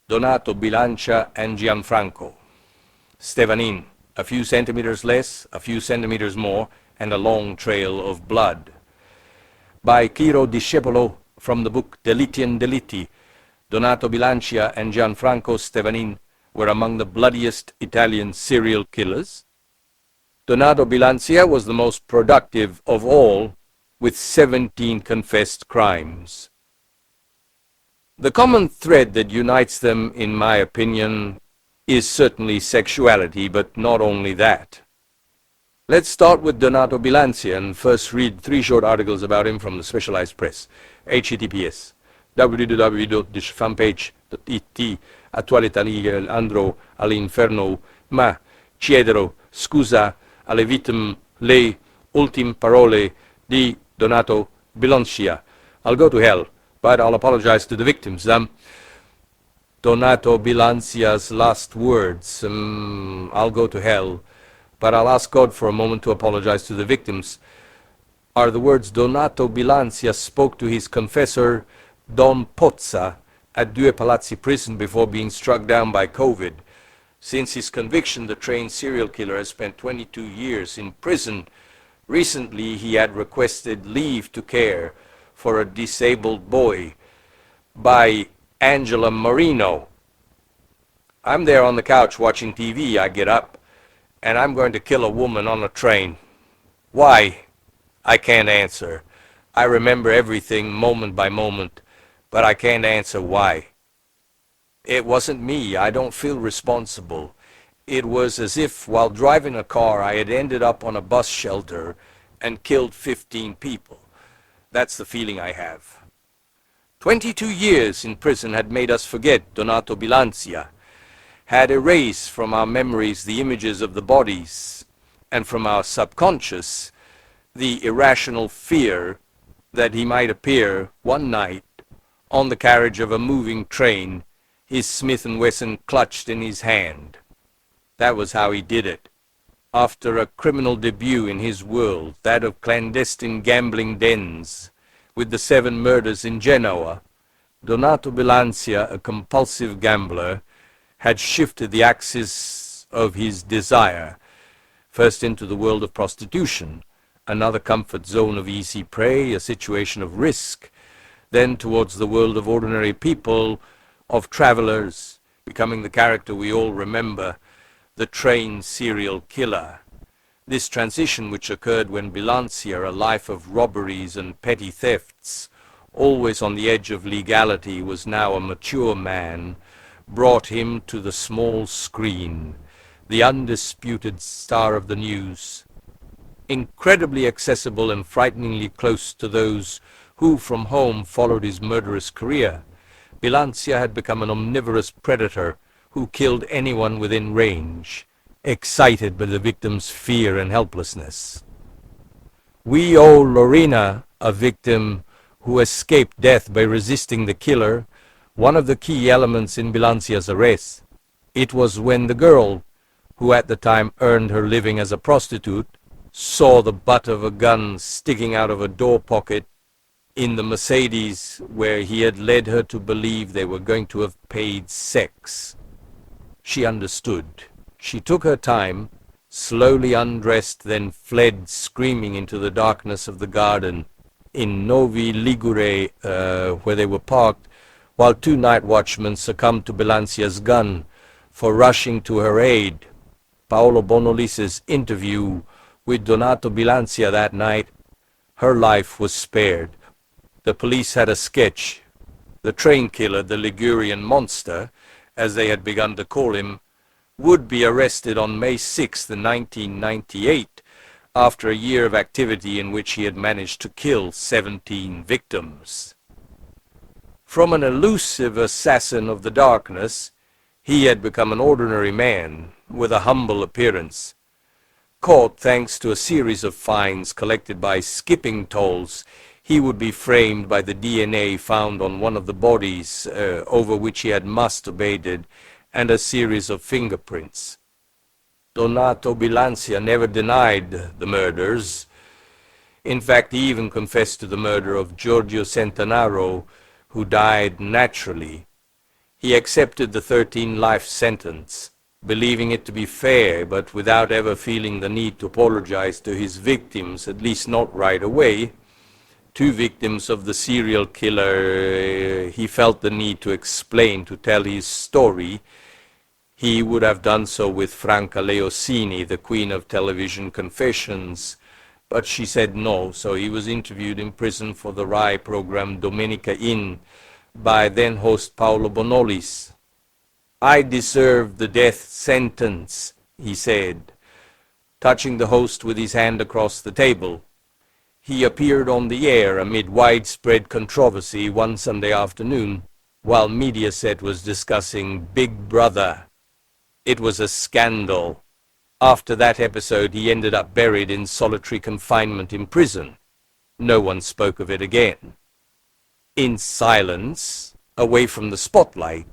Donato, Bilancia, and Gianfranco. Stevanin, a few centimeters less, a few centimeters more, and a long trail of blood. By Ciro Discepolo, from the book Delitti&Delitti, Donato Bilancia and Gianfranco Stevanin were among the bloodiest Italian serial killers. Donato Bilancia was the most productive of all, with 17 confessed crimes. The common thread that unites them, in my opinion, is certainly sexuality, but not only that. Let's start with Donato Bilancia and first read 3 short articles about him from the specialized press. https www.fanpage.it Attualità andrò all'inferno, ma chiederò scusa alle vittime le ultime parole di Donato Bilancia. I'll go to hell, but I'll apologize to the victims. Donato Bilancia's last words. I'll go to hell, but I'll ask God for a moment to apologize to the victims, are the words Donato Bilancia spoke to his confessor, Don Pozza, at Due Palazzi prison before being struck down by COVID. Since his conviction, the trained serial killer has spent 22 years in prison. Recently, he had requested leave to care for a disabled boy by Angela Marino. I'm there on the couch watching TV. I get up, and I'm going to kill a woman on a train. Why? I can't answer. I remember everything moment by moment, but I can't answer why. It wasn't me. I don't feel responsible. It was as if while driving a car I had ended up on a bus shelter and killed 15 people. That's the feeling I have. 22 years in prison had made us forget Donato Bilancia, had erased from our memories the images of the bodies, and from our subconscious the irrational fear that he might appear one night on the carriage of a moving train, his Smith & Wesson clutched in his hand. That was how he did it. After a criminal debut in his world, that of clandestine gambling dens, with the 7 murders in Genoa, Donato Bilancia, a compulsive gambler, had shifted the axis of his desire, first into the world of prostitution, another comfort zone of easy prey, a situation of risk, then towards the world of ordinary people, of travelers, becoming the character we all remember, the trained serial killer. This transition, which occurred when Bilancia, a life of robberies and petty thefts, always on the edge of legality, was now a mature man, brought him to the small screen, the undisputed star of the news, incredibly accessible and frighteningly close to those who from home followed his murderous career. Bilancia had become an omnivorous predator who killed anyone within range, excited by the victim's fear and helplessness. We owe Lorena, a victim who escaped death by resisting the killer, one of the key elements in Bilancia's arrest. It was when the girl, who at the time earned her living as a prostitute, saw the butt of a gun sticking out of a door pocket in the Mercedes where he had led her to believe they were going to have paid sex. She understood. She took her time, slowly undressed, then fled screaming into the darkness of the garden in Novi Ligure, where they were parked, while 2 night watchmen succumbed to Bilancia's gun for rushing to her aid. Paolo Bonolise's interview with Donato Bilancia that night, her life was spared. The police had a sketch. The train killer, the Ligurian monster, as they had begun to call him, would be arrested on May 6, 1998, after a year of activity in which he had managed to kill 17 victims. From an elusive assassin of the darkness, he had become an ordinary man with a humble appearance. Caught thanks to a series of fines collected by skipping tolls, he would be framed by the DNA found on one of the bodies over which he had masturbated, and a series of fingerprints. Donato Bilancia never denied the murders. In fact, he even confessed to the murder of Giorgio Centenaro, who died naturally. He accepted the 13-life sentence, believing it to be fair, but without ever feeling the need to apologize to his victims, at least not right away. Two victims of the serial killer, he felt the need to explain, to tell his story. He would have done so with Franca Leosini, the queen of television confessions, but she said no, so he was interviewed in prison for the RAI program Domenica In by then-host Paolo Bonolis. "I deserve the death sentence," he said, touching the host with his hand across the table. He appeared on the air amid widespread controversy one Sunday afternoon, while Mediaset was discussing Big Brother. It was a scandal. After that episode, he ended up buried in solitary confinement in prison. No one spoke of it again. In silence, away from the spotlight,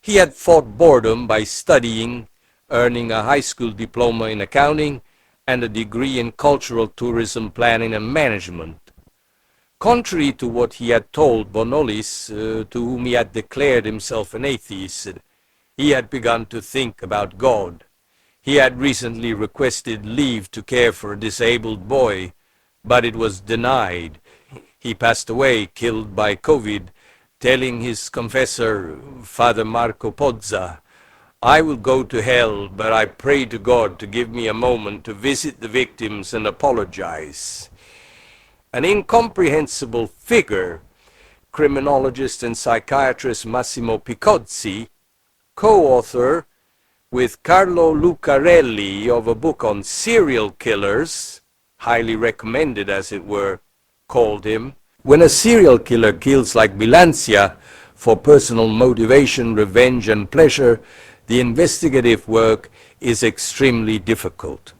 he had fought boredom by studying, earning a high school diploma in accounting and a degree in cultural tourism planning and management. Contrary to what he had told Bonolis, to whom he had declared himself an atheist, he had begun to think about God. He had recently requested leave to care for a disabled boy, but it was denied. He passed away, killed by COVID, telling his confessor, Father Marco Pozza, "I will go to hell, but I pray to God to give me a moment to visit the victims and apologize." An incomprehensible figure, criminologist and psychiatrist Massimo Picozzi, co-author with Carlo Lucarelli of a book on serial killers, highly recommended as it were, called him, "When a serial killer kills like Bilancia for personal motivation, revenge and pleasure, the investigative work is extremely difficult."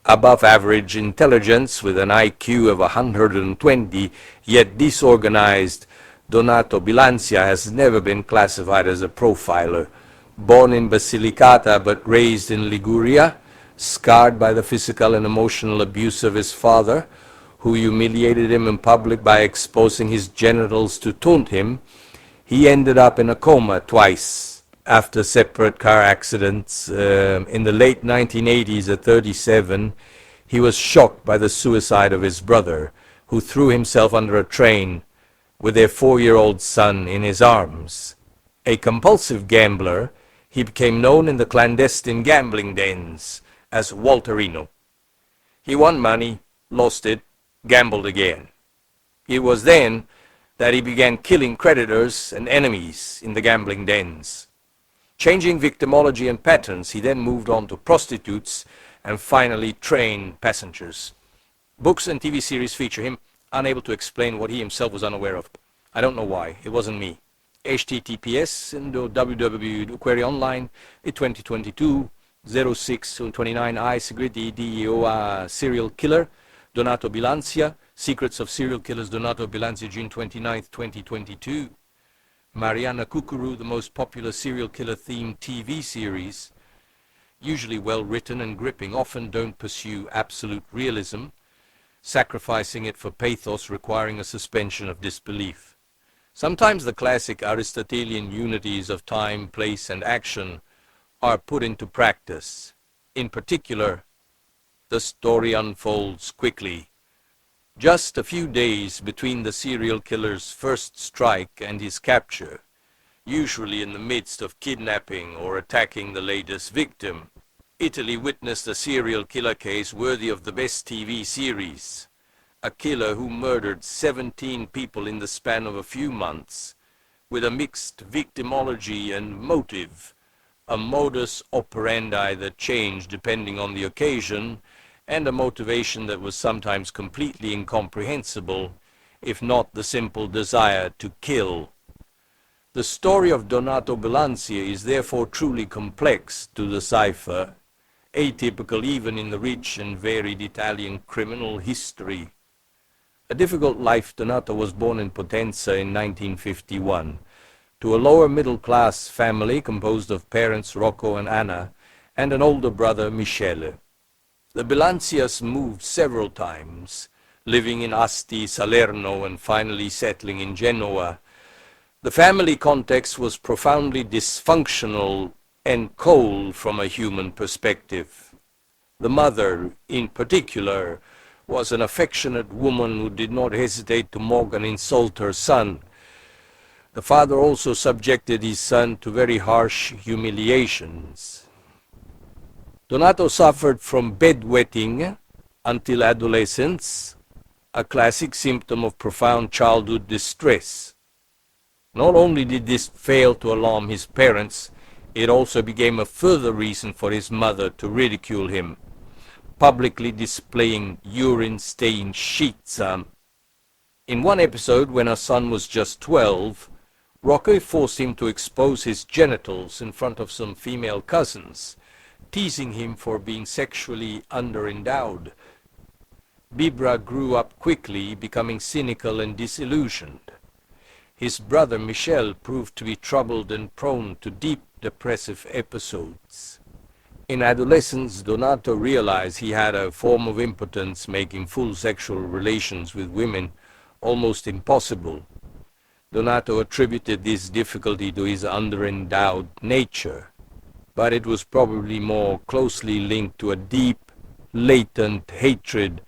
Above average intelligence with an IQ of 120, yet disorganized, Donato Bilancia has never been classified as a profiler. Born in Basilicata but raised in Liguria, scarred by the physical and emotional abuse of his father, who humiliated him in public by exposing his genitals to taunt him, he ended up in a coma twice after separate car accidents. In the late 1980s, at 37, he was shocked by the suicide of his brother, who threw himself under a train with their 4-year-old son in his arms. A compulsive gambler, he became known in the clandestine gambling dens as Walterino. He won money, lost it, gambled again. It was then that he began killing creditors and enemies in the gambling dens. Changing victimology and patterns, he then moved on to prostitutes and finally trained passengers. Books and TV series feature him, unable to explain what he himself was unaware of. I don't know why. It wasn't me. https www.queryonline 2022 0629 I Segreti di Serial Killer Donato Bilancia, Secrets of Serial Killers Donato Bilancia, June 29, 2022. Mariana Kukuru, the most popular serial killer themed TV series, usually well written and gripping, often don't pursue absolute realism, sacrificing it for pathos requiring a suspension of disbelief. Sometimes the classic Aristotelian unities of time, place, and action are put into practice. In particular, the story unfolds quickly. Just a few days between the serial killer's first strike and his capture, usually in the midst of kidnapping or attacking the latest victim, Italy witnessed a serial killer case worthy of the best TV series. A killer who murdered 17 people in the span of a few months, with a mixed victimology and motive, a modus operandi that changed depending on the occasion, and a motivation that was sometimes completely incomprehensible, if not the simple desire to kill. The story of Donato Bilancia is therefore truly complex to decipher, atypical even in the rich and varied Italian criminal history. A difficult life. Donato was born in Potenza in 1951 to a lower middle-class family composed of parents Rocco and Anna and an older brother Michele. The Bilancias moved several times, living in Asti, Salerno, and finally settling in Genoa. The family context was profoundly dysfunctional and cold from a human perspective. The mother, in particular, was an affectionate woman who did not hesitate to mock and insult her son. The father also subjected his son to very harsh humiliations. Donato suffered from bedwetting until adolescence, a classic symptom of profound childhood distress. Not only did this fail to alarm his parents, it also became a further reason for his mother to ridicule him, publicly displaying urine-stained sheets. In one episode, when her son was just 12, Rocco forced him to expose his genitals in front of some female cousins, teasing him for being sexually underendowed. Bibra grew up quickly, becoming cynical and disillusioned. His brother Michel proved to be troubled and prone to deep depressive episodes. In adolescence, Donato realized he had a form of impotence, making full sexual relations with women almost impossible. Donato attributed this difficulty to his underendowed nature, but it was probably more closely linked to a deep, latent hatred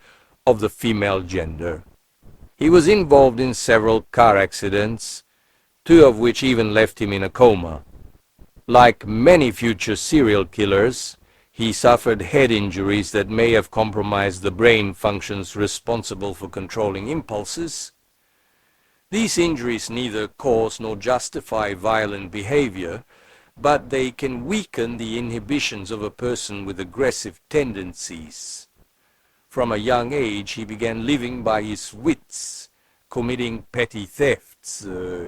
of the female gender. He was involved in several car accidents, 2 of which even left him in a coma. Like many future serial killers, he suffered head injuries that may have compromised the brain functions responsible for controlling impulses. These injuries neither cause nor justify violent behavior, but they can weaken the inhibitions of a person with aggressive tendencies. From a young age, he began living by his wits, committing petty thefts,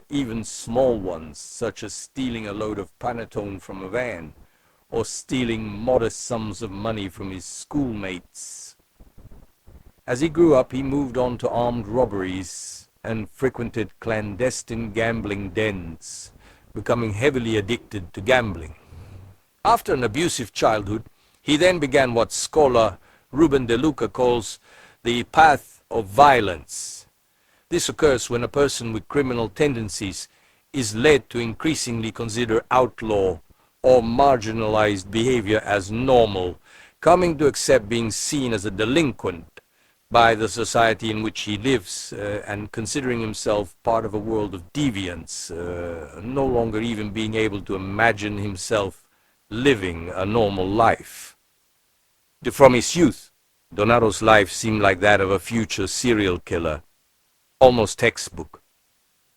even small ones, such as stealing a load of panettone from a van, or stealing modest sums of money from his schoolmates. As he grew up, he moved on to armed robberies and frequented clandestine gambling dens, becoming heavily addicted to gambling. After an abusive childhood, he then began what scholar Ruben De Luca calls the path of violence. This occurs when a person with criminal tendencies is led to increasingly consider outlaw or marginalized behavior as normal, coming to accept being seen as a delinquent by the society in which he lives, and considering himself part of a world of deviance, no longer even being able to imagine himself living a normal life. From his youth, Donato's life seemed like that of a future serial killer, almost textbook.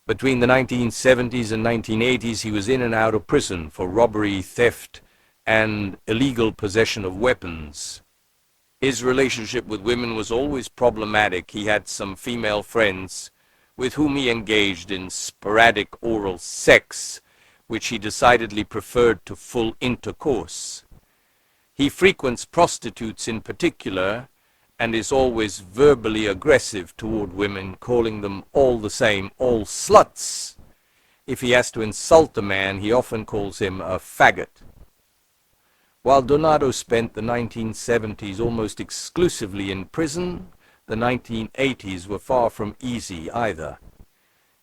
Between the 1970s and 1980s, he was in and out of prison for robbery, theft, and illegal possession of weapons. His relationship with women was always problematic. He had some female friends with whom he engaged in sporadic oral sex, which he decidedly preferred to full intercourse. He frequents prostitutes in particular, and is always verbally aggressive toward women, calling them all the same, all sluts. If he has to insult a man, he often calls him a faggot. While Donato spent the 1970s almost exclusively in prison, the 1980s were far from easy either.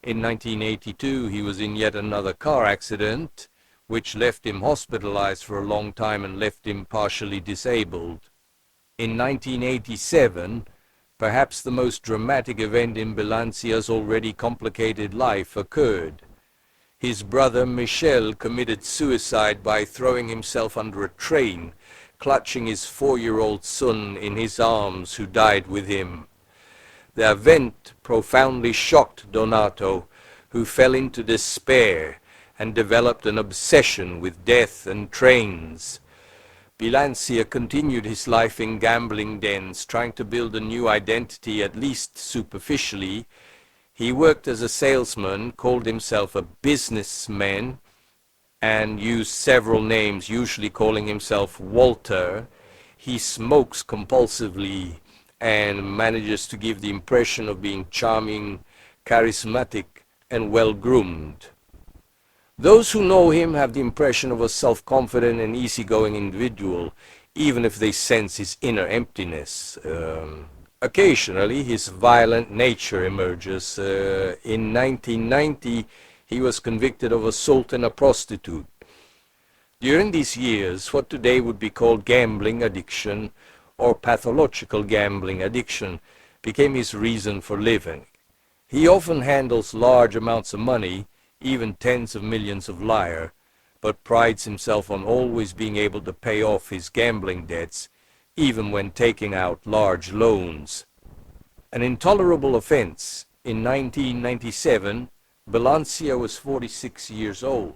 In 1982, he was in yet another car accident, which left him hospitalized for a long time and left him partially disabled. In 1987, perhaps the most dramatic event in Bilancia's already complicated life occurred. His brother Michel committed suicide by throwing himself under a train, clutching his 4-year-old son in his arms, who died with him. The event profoundly shocked Donato, who fell into despair and developed an obsession with death and trains. Bilancia continued his life in gambling dens, trying to build a new identity, at least superficially. He worked as a salesman, called himself a businessman, and used several names, usually calling himself Walter. He smokes compulsively and manages to give the impression of being charming, charismatic, and well-groomed. Those who know him have the impression of a self-confident and easygoing individual, even if they sense his inner emptiness. Occasionally, his violent nature emerges. In 1990, he was convicted of assaulting a prostitute. During these years, what today would be called gambling addiction or pathological gambling addiction became his reason for living. He often handles large amounts of money, even tens of millions of lire, but prides himself on always being able to pay off his gambling debts, even when taking out large loans. An intolerable offense. In 1997, Bilancia was 46 years old.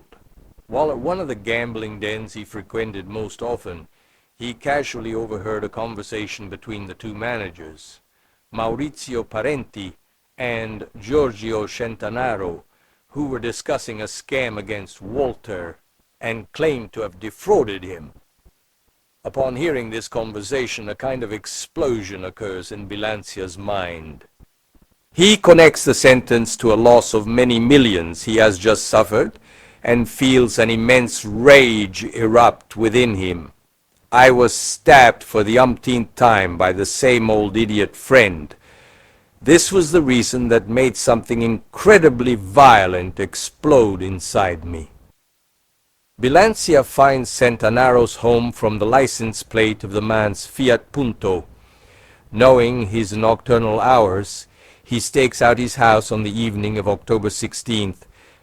While at one of the gambling dens he frequented most often, he casually overheard a conversation between the two managers, Maurizio Parenti and Giorgio Centanaro, who were discussing a scam against Walter and claimed to have defrauded him. Upon hearing this conversation, a kind of explosion occurs in Bilancia's mind. He connects the sentence to a loss of many millions he has just suffered and feels an immense rage erupt within him. I was stabbed for the umpteenth time by the same old idiot friend. This was the reason that made something incredibly violent explode inside me. Bilancia finds Centanaro's home from the license plate of the man's Fiat Punto. Knowing his nocturnal hours, he stakes out his house on the evening of October 16th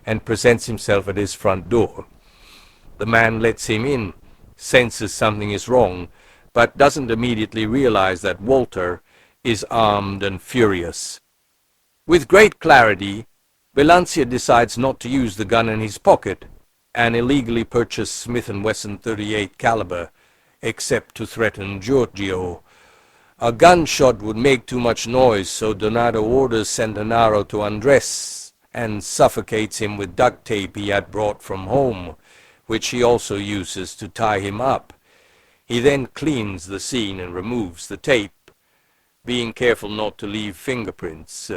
and presents himself at his front door. The man lets him in, senses something is wrong, but doesn't immediately realize that Walter is armed and furious. With great clarity, Bilancia decides not to use the gun in his pocket, an illegally purchased Smith & Wesson .38 caliber, except to threaten Giorgio. A gunshot would make too much noise, so Donato orders Centanaro to undress and suffocates him with duct tape he had brought from home, which he also uses to tie him up. He then cleans the scene and removes the tape, being careful not to leave fingerprints.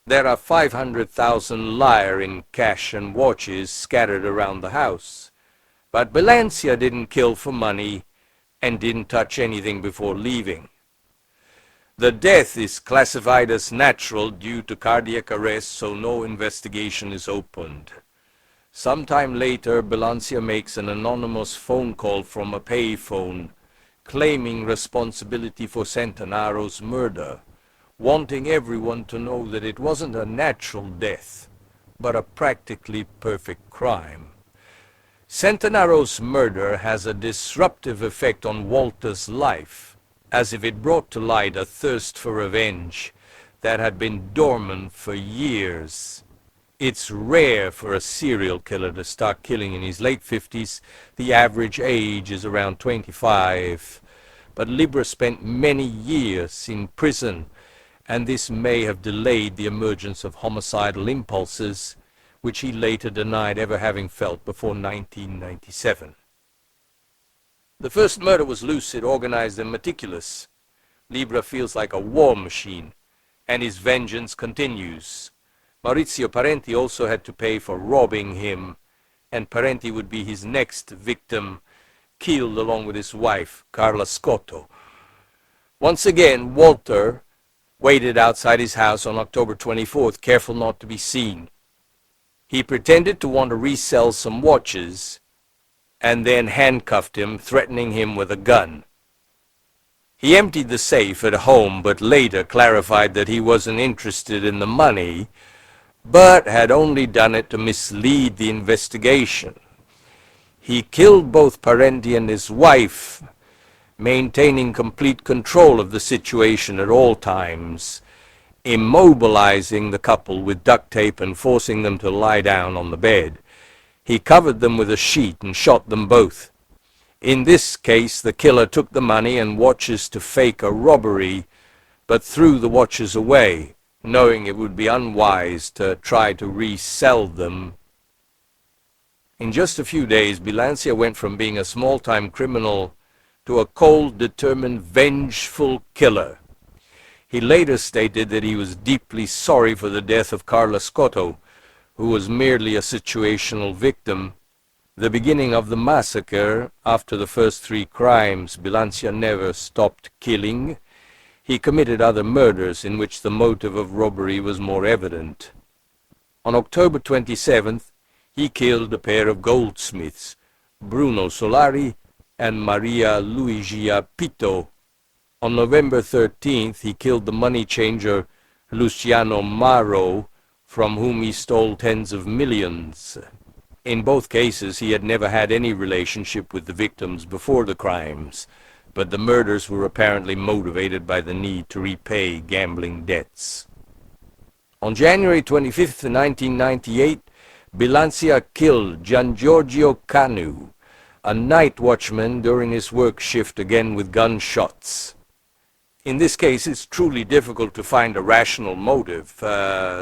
There are 500,000 lire in cash and watches scattered around the house. But Bilancia didn't kill for money and didn't touch anything before leaving. The death is classified as natural due to cardiac arrest, so no investigation is opened. Sometime later, Bilancia makes an anonymous phone call from a payphone, claiming responsibility for Centanaro's murder, wanting everyone to know that it wasn't a natural death, but a practically perfect crime. Centanaro's murder has a disruptive effect on Walter's life, as if it brought to light a thirst for revenge that had been dormant for years. It's rare for a serial killer to start killing in his late 50s. The average age is around 25. But Libra spent many years in prison, and this may have delayed the emergence of homicidal impulses, which he later denied ever having felt before 1997. The first murder was lucid, organized, and meticulous. Libra feels like a war machine, and his vengeance continues. Maurizio Parenti also had to pay for robbing him, and Parenti would be his next victim, killed along with his wife, Carla Scotto. Once again, Walter waited outside his house on October 24th, careful not to be seen. He pretended to want to resell some watches, and then handcuffed him, threatening him with a gun. He emptied the safe at home, but later clarified that he wasn't interested in the money, but had only done it to mislead the investigation. He killed both Parenti and his wife, maintaining complete control of the situation at all times, immobilizing the couple with duct tape and forcing them to lie down on the bed. He covered them with a sheet and shot them both. In this case, the killer took the money and watches to fake a robbery, but threw the watches away, knowing it would be unwise to try to resell them. In just a few days, Bilancia went from being a small-time criminal to a cold, determined, vengeful killer. He later stated that he was deeply sorry for the death of Carla Scotto, who was merely a situational victim. The beginning of the massacre, after the first 3 crimes, Bilancia never stopped killing. He committed other murders in which the motive of robbery was more evident. On October 27th, he killed a pair of goldsmiths, Bruno Solari and Maria Luigia Pito. On November 13th, he killed the money changer Luciano Maro, from whom he stole tens of millions. In both cases, he had never had any relationship with the victims before the crimes, but the murders were apparently motivated by the need to repay gambling debts. On January 25, 1998, Bilancia killed Giangiorgio Canu, a night watchman during his work shift, again with gunshots. In this case, it's truly difficult to find a rational motive.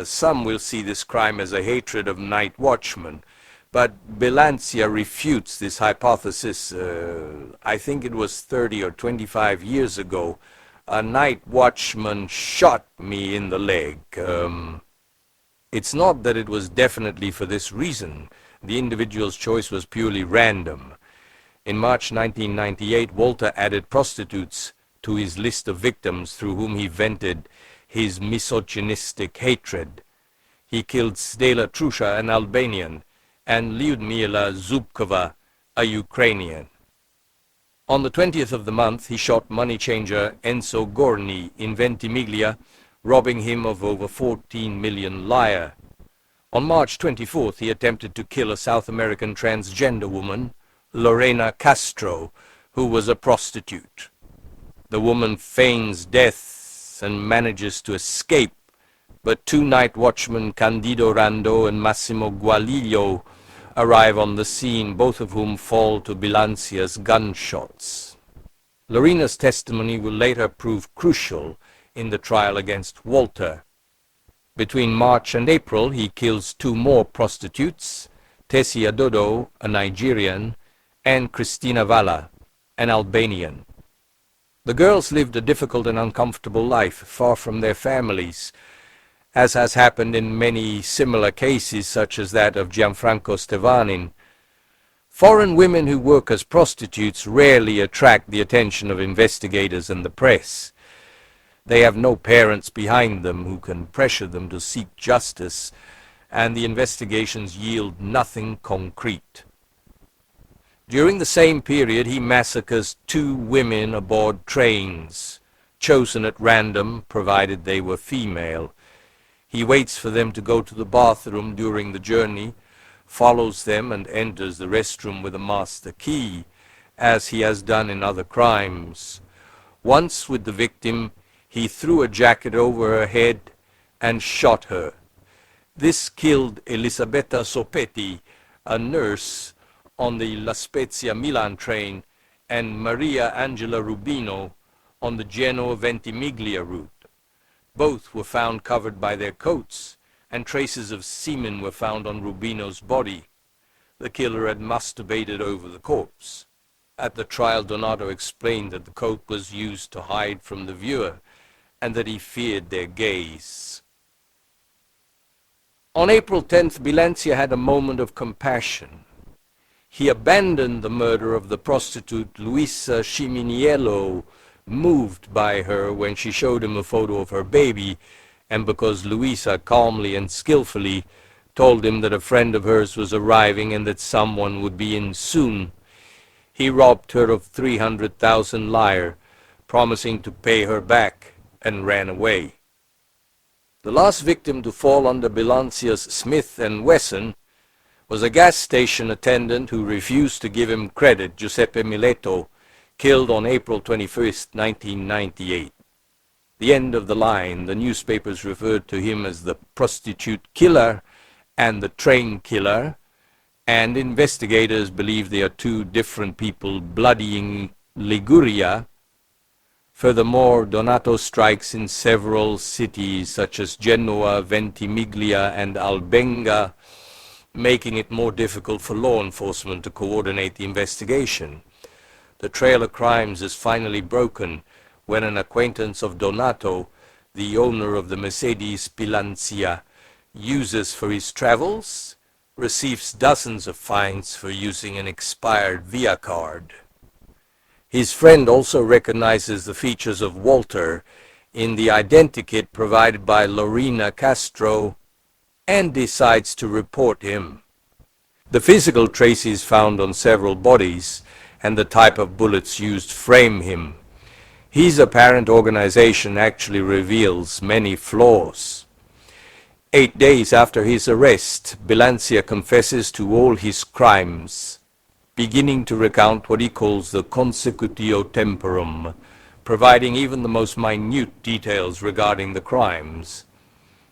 Some will see this crime as a hatred of night watchmen, but Bilancia refutes this hypothesis. I think it was 30 or 25 years ago. A night watchman shot me in the leg. It's not that it was definitely for this reason. The individual's choice was purely random. In March 1998, Walter added prostitutes to his list of victims through whom he vented his misogynistic hatred. He killed Stella Trusha, an Albanian, and Lyudmila Zubkova, a Ukrainian. On the 20th of the month, he shot money changer Enzo Gorni in Ventimiglia, robbing him of over 14 million lire. On March 24th, he attempted to kill a South American transgender woman, Lorena Castro, who was a prostitute. The woman feigns death and manages to escape, but two night watchmen, Candido Rando and Massimo Gualiglio, arrive on the scene, both of whom fall to Bilancia's gunshots. Lorena's testimony will later prove crucial in the trial against Walter. Between March and April, he kills two more prostitutes, Tessia Dodo, a Nigerian, and Cristina Valla, an Albanian. The girls lived a difficult and uncomfortable life, far from their families, as has happened in many similar cases, such as that of Gianfranco Stevanin. Foreign women who work as prostitutes rarely attract the attention of investigators and the press. They have no parents behind them who can pressure them to seek justice, and the investigations yield nothing concrete. During the same period, he massacres two women aboard trains, chosen at random, provided they were female. He waits for them to go to the bathroom during the journey, follows them and enters the restroom with a master key, as he has done in other crimes. Once with the victim, he threw a jacket over her head and shot her. This killed Elisabetta Sopetti, a nurse on the La Spezia Milan train, and Maria Angela Rubino on the Genoa-Ventimiglia route. Both were found covered by their coats, and traces of semen were found on Rubino's body. The killer had masturbated over the corpse. At the trial, Donato explained that the coat was used to hide from the viewer, and that he feared their gaze. On April 10th, Bilancia had a moment of compassion. He abandoned the murder of the prostitute Luisa Ciminiello, moved by her when she showed him a photo of her baby, and because Luisa calmly and skillfully told him that a friend of hers was arriving and that someone would be in soon. He robbed her of 300,000 lire, promising to pay her back, and ran away. The last victim to fall under Bilancia's Smith & Wesson was a gas station attendant who refused to give him credit, Giuseppe Mileto, killed on April 21st, 1998. The end of the line. The newspapers referred to him as the prostitute killer and the train killer, and investigators believe they are two different people bloodying Liguria. Furthermore, Donato strikes in several cities such as Genoa, Ventimiglia, and Albenga, making it more difficult for law enforcement to coordinate the investigation. The trail of crimes is finally broken when an acquaintance of Donato, the owner of the Mercedes Bilancia uses for his travels, receives dozens of fines for using an expired Via card. His friend also recognizes the features of Walter in the identikit provided by Lorena Castro and decides to report him. The physical traces found on several bodies and the type of bullets used frame him. His apparent organization actually reveals many flaws. 8 days after his arrest, Bilancia confesses to all his crimes, beginning to recount what he calls the consecutio temporum, providing even the most minute details regarding the crimes.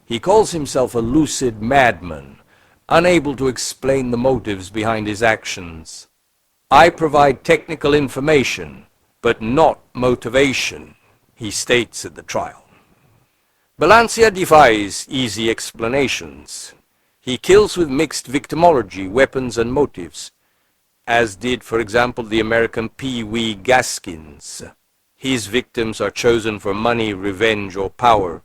He calls himself a lucid madman, unable to explain the motives behind his actions. I provide technical information, but not motivation, he states at the trial. Bilancia defies easy explanations. He kills with mixed victimology, weapons and motives, as did, for example, the American Pee Wee Gaskins. His victims are chosen for money, revenge, or power.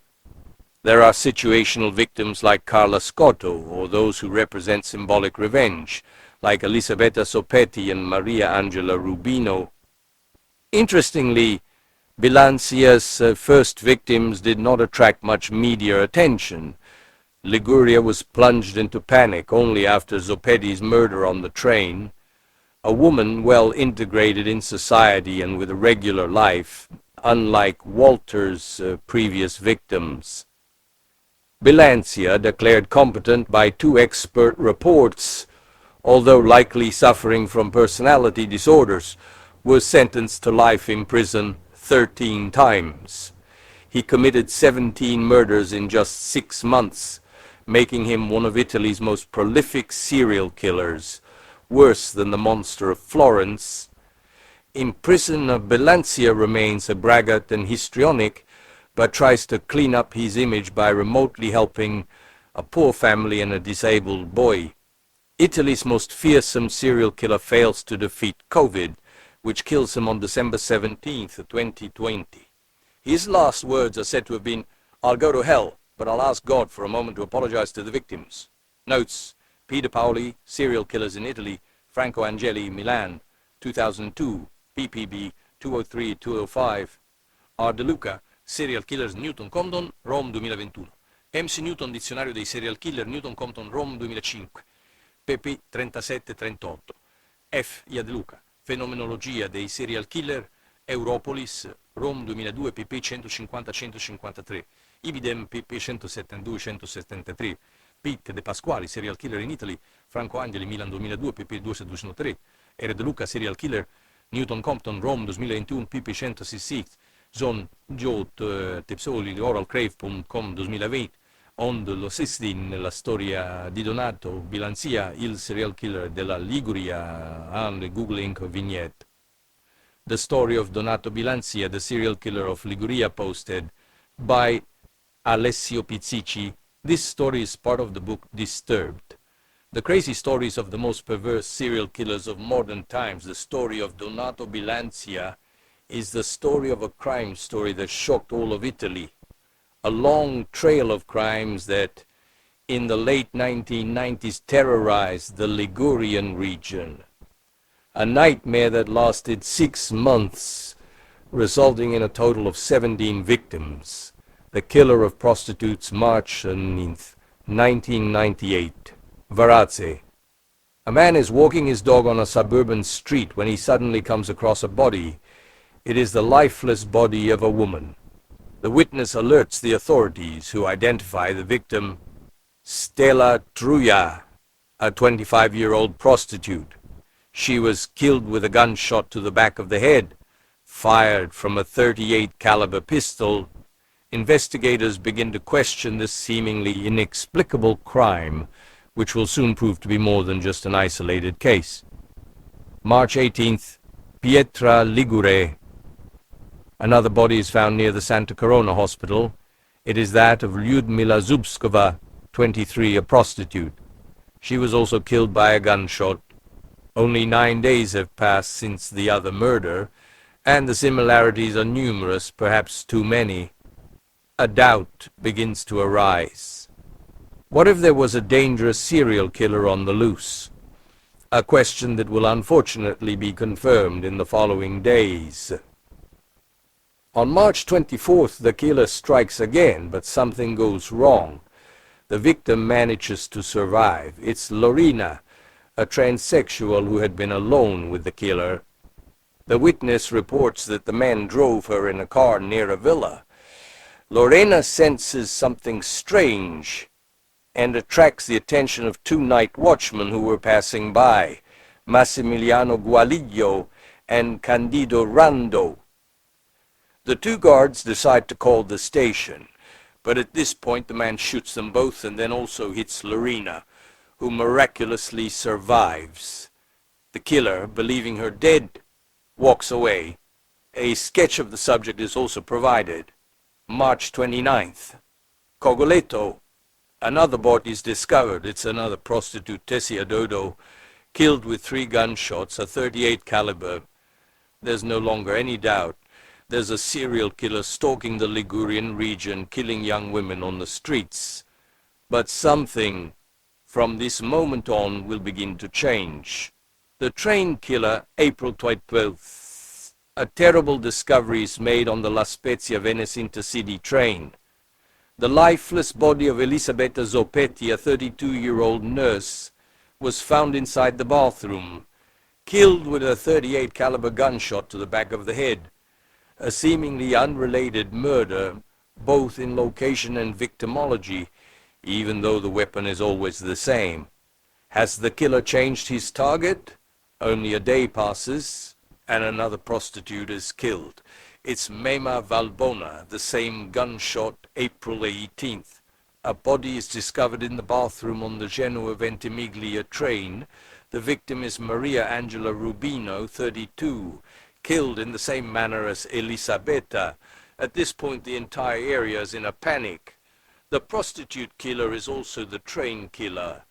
There are situational victims like Carla Scotto, or those who represent symbolic revenge, like Elisabetta Sopetti and Maria Angela Rubino. Interestingly, Bilancia's first victims did not attract much media attention. Liguria was plunged into panic only after Zopetti's murder on the train. A woman well integrated in society and with a regular life, unlike Walter's previous victims. Bilancia, declared competent by 2 expert reports, although likely suffering from personality disorders, was sentenced to life in prison 13 times. He committed 17 murders in just 6 months, making him one of Italy's most prolific serial killers, worse than the monster of Florence. In prison, Bilancia remains a braggart and histrionic, but tries to clean up his image by remotely helping a poor family and a disabled boy. Italy's most fearsome serial killer fails to defeat COVID, which kills him on December 17th, 2020. His last words are said to have been, "I'll go to hell, but I'll ask God for a moment to apologize to the victims." Notes: Peter Paoli, Serial Killers in Italy, Franco Angeli, Milan, 2002, ppb 203-205. R. De Luca, Serial Killers Newton Compton, Rome 2021. MC Newton, Dizionario dei Serial Killer, Newton Compton, Rome 2005, pp 37-38. F. I. De Luca, Fenomenologia dei Serial Killer, Europolis, Rome 2002, pp 150-153. Ibidem, pp 172-173. Pitt De Pasquali, Serial Killer in Italy, Franco Angeli, Milan 2002, pp 203. R. De Luca, Serial Killer, Newton Compton, Rome 2021, pp 166. Zon Jot Tepsoli, oralcrave.com 2020. On lo Sistin, nella storia di Donato Bilancia, il serial killer della Liguria, and Google Inc. vignette. The story of Donato Bilancia, the serial killer of Liguria, posted by Alessio Pizzici. This story is part of the book Disturbed. The crazy stories of the most perverse serial killers of modern times. The story of Donato Bilancia is the story of a crime story that shocked all of Italy. A long trail of crimes that in the late 1990s terrorized the Ligurian region. A nightmare that lasted 6 months, resulting in a total of 17 victims. The killer of prostitutes, March 9th, 1998. Varazze. A man is walking his dog on a suburban street when he suddenly comes across a body. It is the lifeless body of a woman. The witness alerts the authorities, who identify the victim, Stella Truja, a 25-year-old prostitute. She was killed with a gunshot to the back of the head, fired from a .38 caliber pistol. Investigators begin to question this seemingly inexplicable crime, which will soon prove to be more than just an isolated case. March 18th, Pietra Ligure. Another body is found near the Santa Corona Hospital. It is that of Lyudmila Zubskova, 23, a prostitute. She was also killed by a gunshot. Only 9 days have passed since the other murder, and the similarities are numerous, perhaps too many. A doubt begins to arise. What if there was a dangerous serial killer on the loose? A question that will unfortunately be confirmed in the following days. On March 24th, the killer strikes again, but something goes wrong. The victim manages to survive. It's Lorena, a transsexual who had been alone with the killer. The witness reports that the man drove her in a car near a villa. Lorena senses something strange and attracts the attention of two night watchmen who were passing by, Massimiliano Gualiglio and Candido Rando. The two guards decide to call the station, but at this point the man shoots them both and then also hits Lorena, who miraculously survives. The killer, believing her dead, walks away. A sketch of the subject is also provided. March 29th. Cogoleto. Another body is discovered. It's another prostitute, Tessia Dodo, killed with 3 gunshots, a .38 caliber. There's no longer any doubt. There's a serial killer stalking the Ligurian region, killing young women on the streets. But something from this moment on will begin to change. The train killer, April 12th. A terrible discovery is made on the La Spezia-Venice intercity train. The lifeless body of Elisabetta Zoppetti, a 32-year-old nurse, was found inside the bathroom, killed with a .38 caliber gunshot to the back of the head. A seemingly unrelated murder, both in location and victimology, even though the weapon is always the same. Has the killer changed his target? Only a day passes, and another prostitute is killed. It's Mema Valbona, the same gunshot, April 18th. A body is discovered in the bathroom on the Genoa-Ventimiglia train. The victim is Maria Angela Rubino, 32, killed in the same manner as Elisabetta. At this point, the entire area is in a panic. The prostitute killer is also the train killer,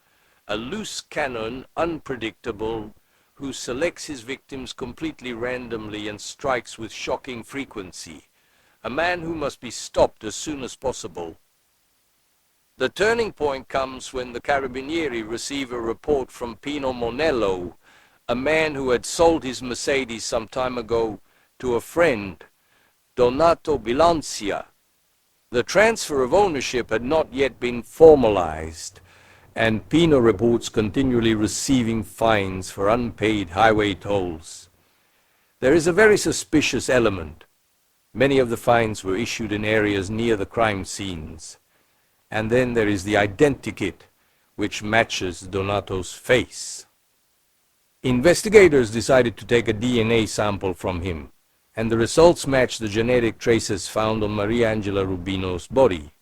a loose cannon, unpredictable, who selects his victims completely randomly and strikes with shocking frequency. A man who must be stopped as soon as possible. The turning point comes when the Carabinieri receive a report from Pino Monello, a man who had sold his Mercedes some time ago to a friend, Donato Bilancia. The transfer of ownership had not yet been formalized, and Pino reports continually receiving fines for unpaid highway tolls. There is a very suspicious element. Many of the fines were issued in areas near the crime scenes. And then there is the identikit, which matches Donato's face. Investigators decided to take a DNA sample from him, and the results match the genetic traces found on Maria Angela Rubino's body.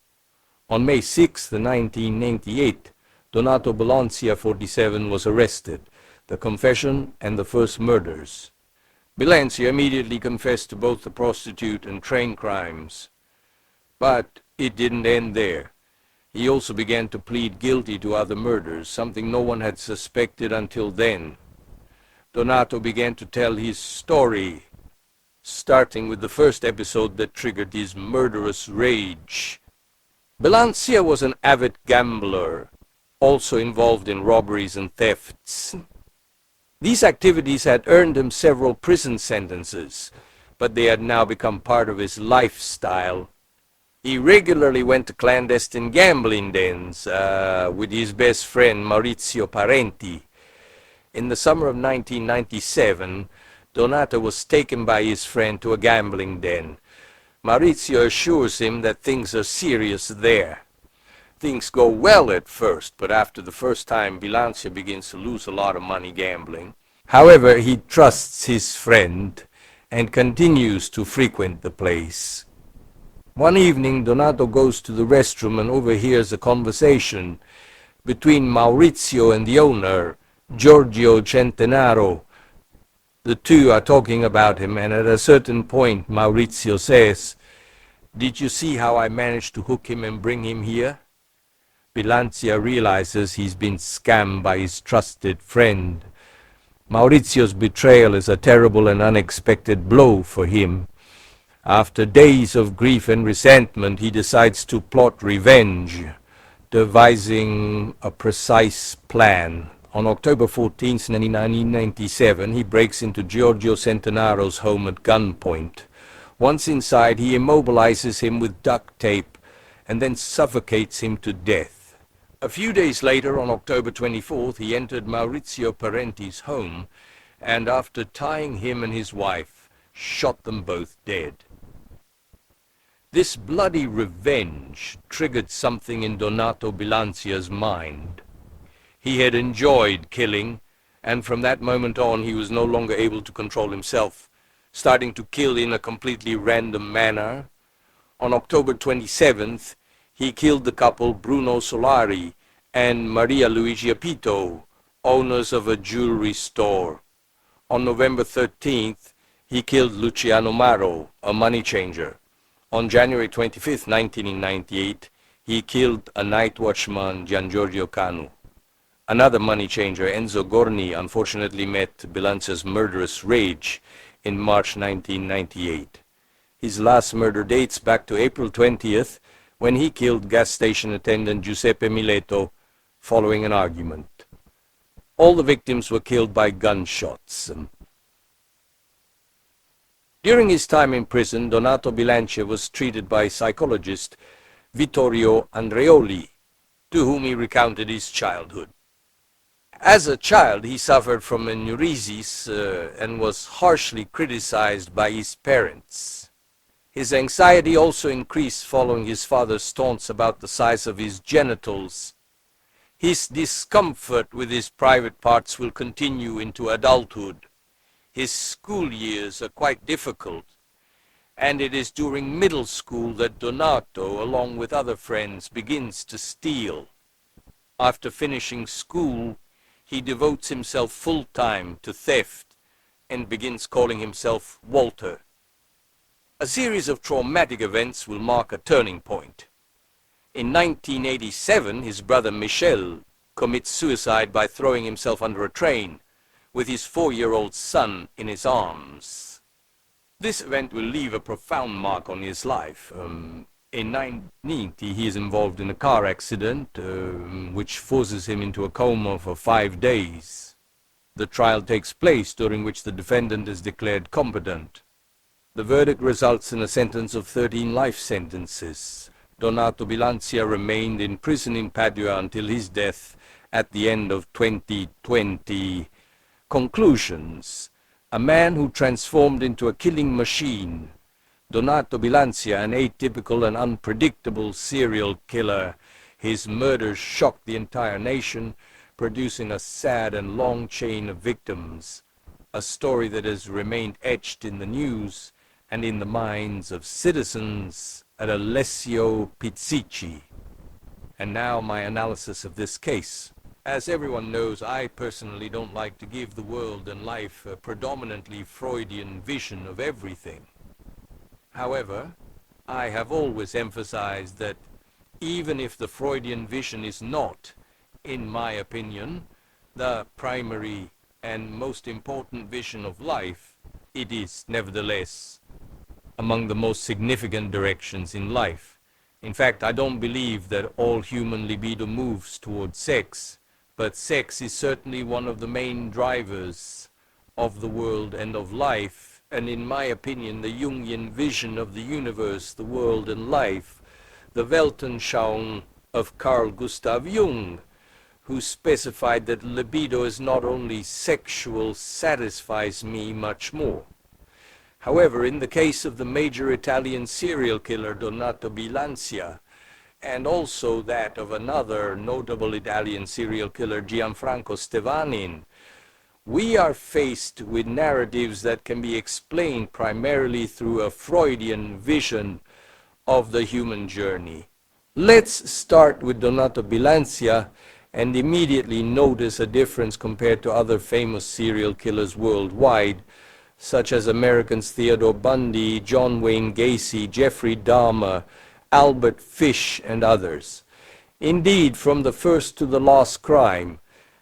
On May 6, 1998, Donato Bilancia, 47, was arrested, the confession and the first murders. Bilancia immediately confessed to both the prostitute and train crimes. But it didn't end there. He also began to plead guilty to other murders, something no one had suspected until then. Donato began to tell his story, starting with the first episode that triggered his murderous rage. Bilancia was an avid gambler, also involved in robberies and thefts. These activities had earned him several prison sentences, but they had now become part of his lifestyle. He regularly went to clandestine gambling dens with his best friend Maurizio Parenti. In the summer of 1997, Donato was taken by his friend to a gambling den. Maurizio assures him that things are serious there. Things go well at first, but after the first time, Bilancia begins to lose a lot of money gambling. However, he trusts his friend and continues to frequent the place. One evening, Donato goes to the restroom and overhears a conversation between Maurizio and the owner, Giorgio Centenaro. The two are talking about him, and at a certain point, Maurizio says, "Did you see how I managed to hook him and bring him here?" Bilancia realizes he's been scammed by his trusted friend. Maurizio's betrayal is a terrible and unexpected blow for him. After days of grief and resentment, he decides to plot revenge, devising a precise plan. On October 14, 1997, he breaks into Giorgio Centenaro's home at gunpoint. Once inside, he immobilizes him with duct tape and then suffocates him to death. A few days later, on October 24th, he entered Maurizio Parenti's home and, after tying him and his wife, shot them both dead. This bloody revenge triggered something in Donato Bilancia's mind. He had enjoyed killing, and from that moment on he was no longer able to control himself, starting to kill in a completely random manner. On October 27th, he killed the couple Bruno Solari and Maria Luigia Pito, owners of a jewelry store. On November 13th, he killed Luciano Maro, a money changer. On January 25th, 1998, he killed a night watchman, Giangiorgio Canu. Another money changer, Enzo Gorni, unfortunately met Bilancia's murderous rage in March 1998. His last murder dates back to April 20th, when he killed gas station attendant Giuseppe Mileto following an argument. All the victims were killed by gunshots. During his time in prison, Donato Bilancia was treated by psychologist Vittorio Andreoli, to whom he recounted his childhood. As a child, he suffered from enuresis and was harshly criticized by his parents. His anxiety also increased following his father's taunts about the size of his genitals. His discomfort with his private parts will continue into adulthood. His school years are quite difficult, and it is during middle school that Donato, along with other friends, begins to steal. After finishing school, he devotes himself full-time to theft and begins calling himself Walter. A series of traumatic events will mark a turning point. In 1987, his brother Michel commits suicide by throwing himself under a train, with his 4-year-old son in his arms. This event will leave a profound mark on his life. In 1990, he is involved in a car accident, which forces him into a coma for 5 days. The trial takes place, during which the defendant is declared competent. The verdict results in a sentence of 13 life sentences. Donato Bilancia remained in prison in Padua until his death at the end of 2020. Conclusions. A man who transformed into a killing machine. Donato Bilancia, an atypical and unpredictable serial killer. His murders shocked the entire nation, producing a sad and long chain of victims. A story that has remained etched in the news and in the minds of citizens at Alessio Pizzici. And now my analysis of this case. As everyone knows, I personally don't like to give the world and life a predominantly Freudian vision of everything. However, I have always emphasized that even if the Freudian vision is not, in my opinion, the primary and most important vision of life, it is nevertheless among the most significant directions in life. In fact, I don't believe that all human libido moves towards sex, but sex is certainly one of the main drivers of the world and of life. And in my opinion, the Jungian vision of the universe, the world and life, the Weltanschauung of Carl Gustav Jung, who specified that libido is not only sexual, satisfies me much more. However, in the case of the major Italian serial killer Donato Bilancia, and also that of another notable Italian serial killer Gianfranco Stevanin, we are faced with narratives that can be explained primarily through a Freudian vision of the human journey. Let's start with Donato Bilancia and immediately notice a difference compared to other famous serial killers worldwide, such as Americans Theodore Bundy, John Wayne Gacy, Jeffrey Dahmer, Albert Fish, and others. Indeed, from the first to the last crime,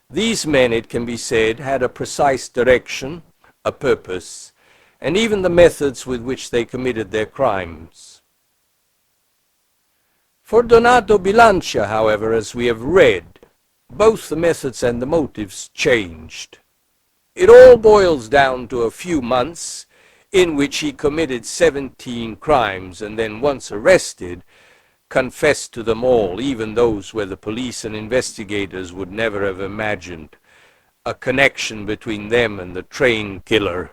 these men, it can be said, had a precise direction, a purpose, and even the methods with which they committed their crimes. For Donato Bilancia, however, as we have read, both the methods and the motives changed. It all boils down to a few months in which he committed 17 crimes, and then once arrested, confessed to them all, even those where the police and investigators would never have imagined a connection between them and the train killer.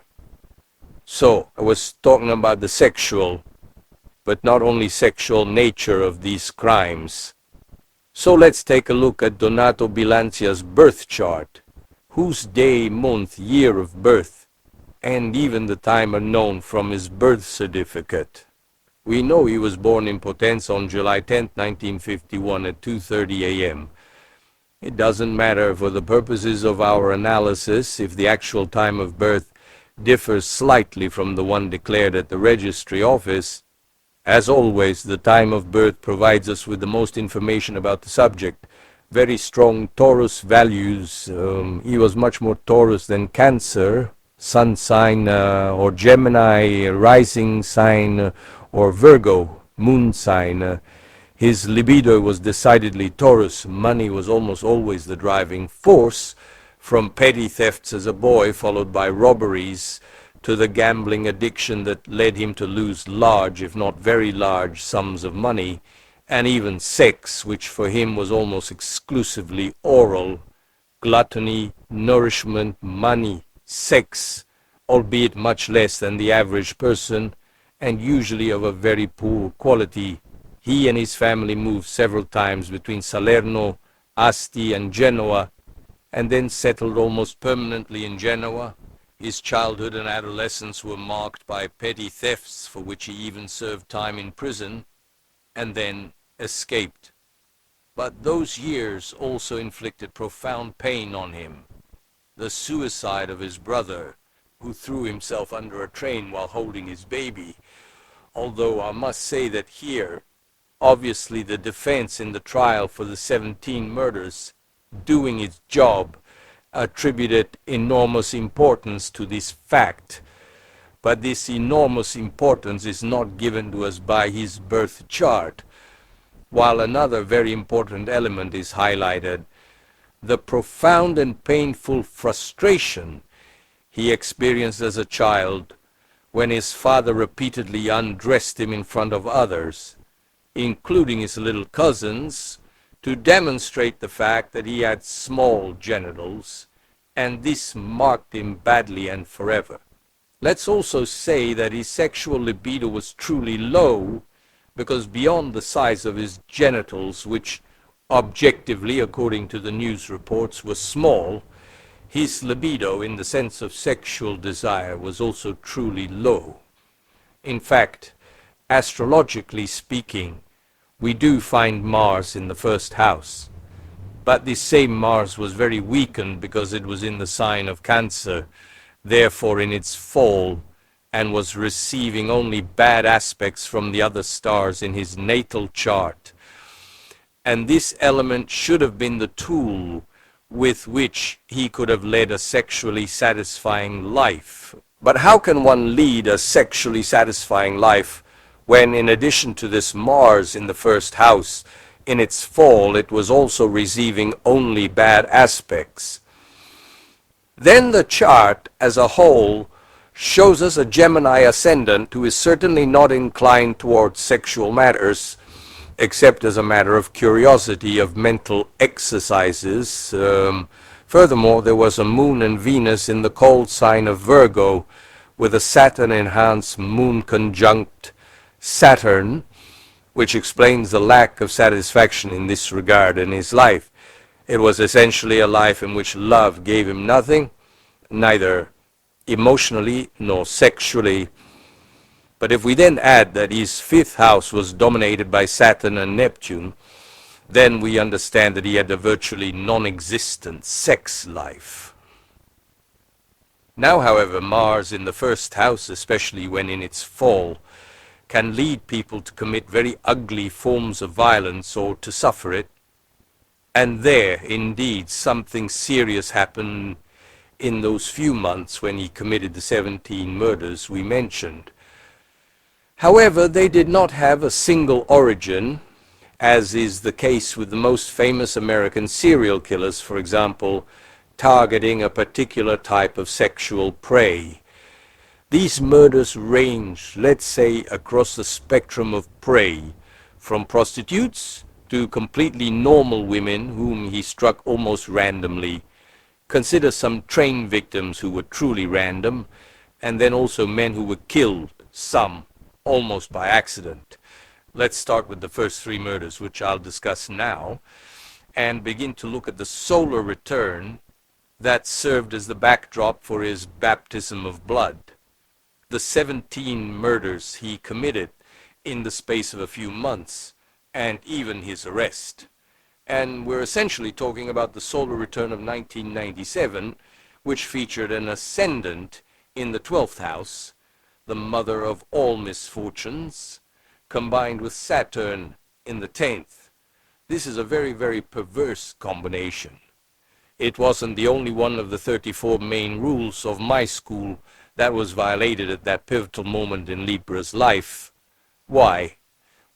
So, I was talking about the sexual, but not only sexual nature of these crimes. So let's take a look at Donato Bilancia's birth chart, whose day, month, year of birth, and even the time are known from his birth certificate. We know he was born in Potenza on July 10, 1951 at 2:30 a.m. It doesn't matter for the purposes of our analysis if the actual time of birth differs slightly from the one declared at the registry office. As always, the time of birth provides us with the most information about the subject. Very strong Taurus values. He was much more Taurus than Cancer, Sun sign, or Gemini, rising sign, or Virgo, moon sign. His libido was decidedly Taurus. Money was almost always the driving force, from petty thefts as a boy, followed by robberies, to the gambling addiction that led him to lose large, if not very large, sums of money, and even sex, which for him was almost exclusively oral. Gluttony, nourishment, money, sex, albeit much less than the average person, and usually of a very poor quality. He and his family moved several times between Salerno, Asti, and Genoa, and then settled almost permanently in Genoa. His childhood and adolescence were marked by petty thefts, for which he even served time in prison, and then escaped. But those years also inflicted profound pain on him. The suicide of his brother, who threw himself under a train while holding his baby, although I must say that here, obviously the defense in the trial for the 17 murders, doing its job, attributed enormous importance to this fact. But this enormous importance is not given to us by his birth chart, while another very important element is highlighted: the profound and painful frustration he experienced as a child when his father repeatedly undressed him in front of others, including his little cousins, to demonstrate the fact that he had small genitals, and this marked him badly and forever. Let's also say that his sexual libido was truly low, because beyond the size of his genitals, which objectively, according to the news reports, were small, his libido, in the sense of sexual desire, was also truly low. In fact, astrologically speaking, we do find Mars in the first house, but this same Mars was very weakened because it was in the sign of Cancer, therefore in its fall, and was receiving only bad aspects from the other stars in his natal chart. And this element should have been the tool with which he could have led a sexually satisfying life. But how can one lead a sexually satisfying life when, in addition to this Mars in the first house, in its fall it was also receiving only bad aspects? Then the chart as a whole shows us a Gemini ascendant who is certainly not inclined towards sexual matters, except as a matter of curiosity, of mental exercises. Furthermore, there was a Moon and Venus in the cold sign of Virgo, with a Saturn-enhanced Moon conjunct Saturn, which explains the lack of satisfaction in this regard in his life. It was essentially a life in which love gave him nothing, neither emotionally nor sexually. But if we then add that his fifth house was dominated by Saturn and Neptune, then we understand that he had a virtually non-existent sex life. Now, however, Mars in the first house, especially when in its fall, can lead people to commit very ugly forms of violence or to suffer it. And there, indeed, something serious happened in those few months when he committed the 17 murders we mentioned. However, they did not have a single origin, as is the case with the most famous American serial killers, for example, targeting a particular type of sexual prey. These murders range, let's say, across the spectrum of prey, from prostitutes to completely normal women whom he struck almost randomly. Consider some train victims who were truly random, and then also men who were killed, some almost by accident. Let's start with the first three murders, which I'll discuss now, and begin to look at the solar return that served as the backdrop for his baptism of blood. The 17 murders he committed in the space of a few months, and even his arrest. And we're essentially talking about the solar return of 1997, which featured an ascendant in the 12th house, the mother of all misfortunes, combined with Saturn in the 10th. This is a very, very perverse combination. It wasn't the only one of the 34 main rules of my school that was violated at that pivotal moment in Libra's life. Why?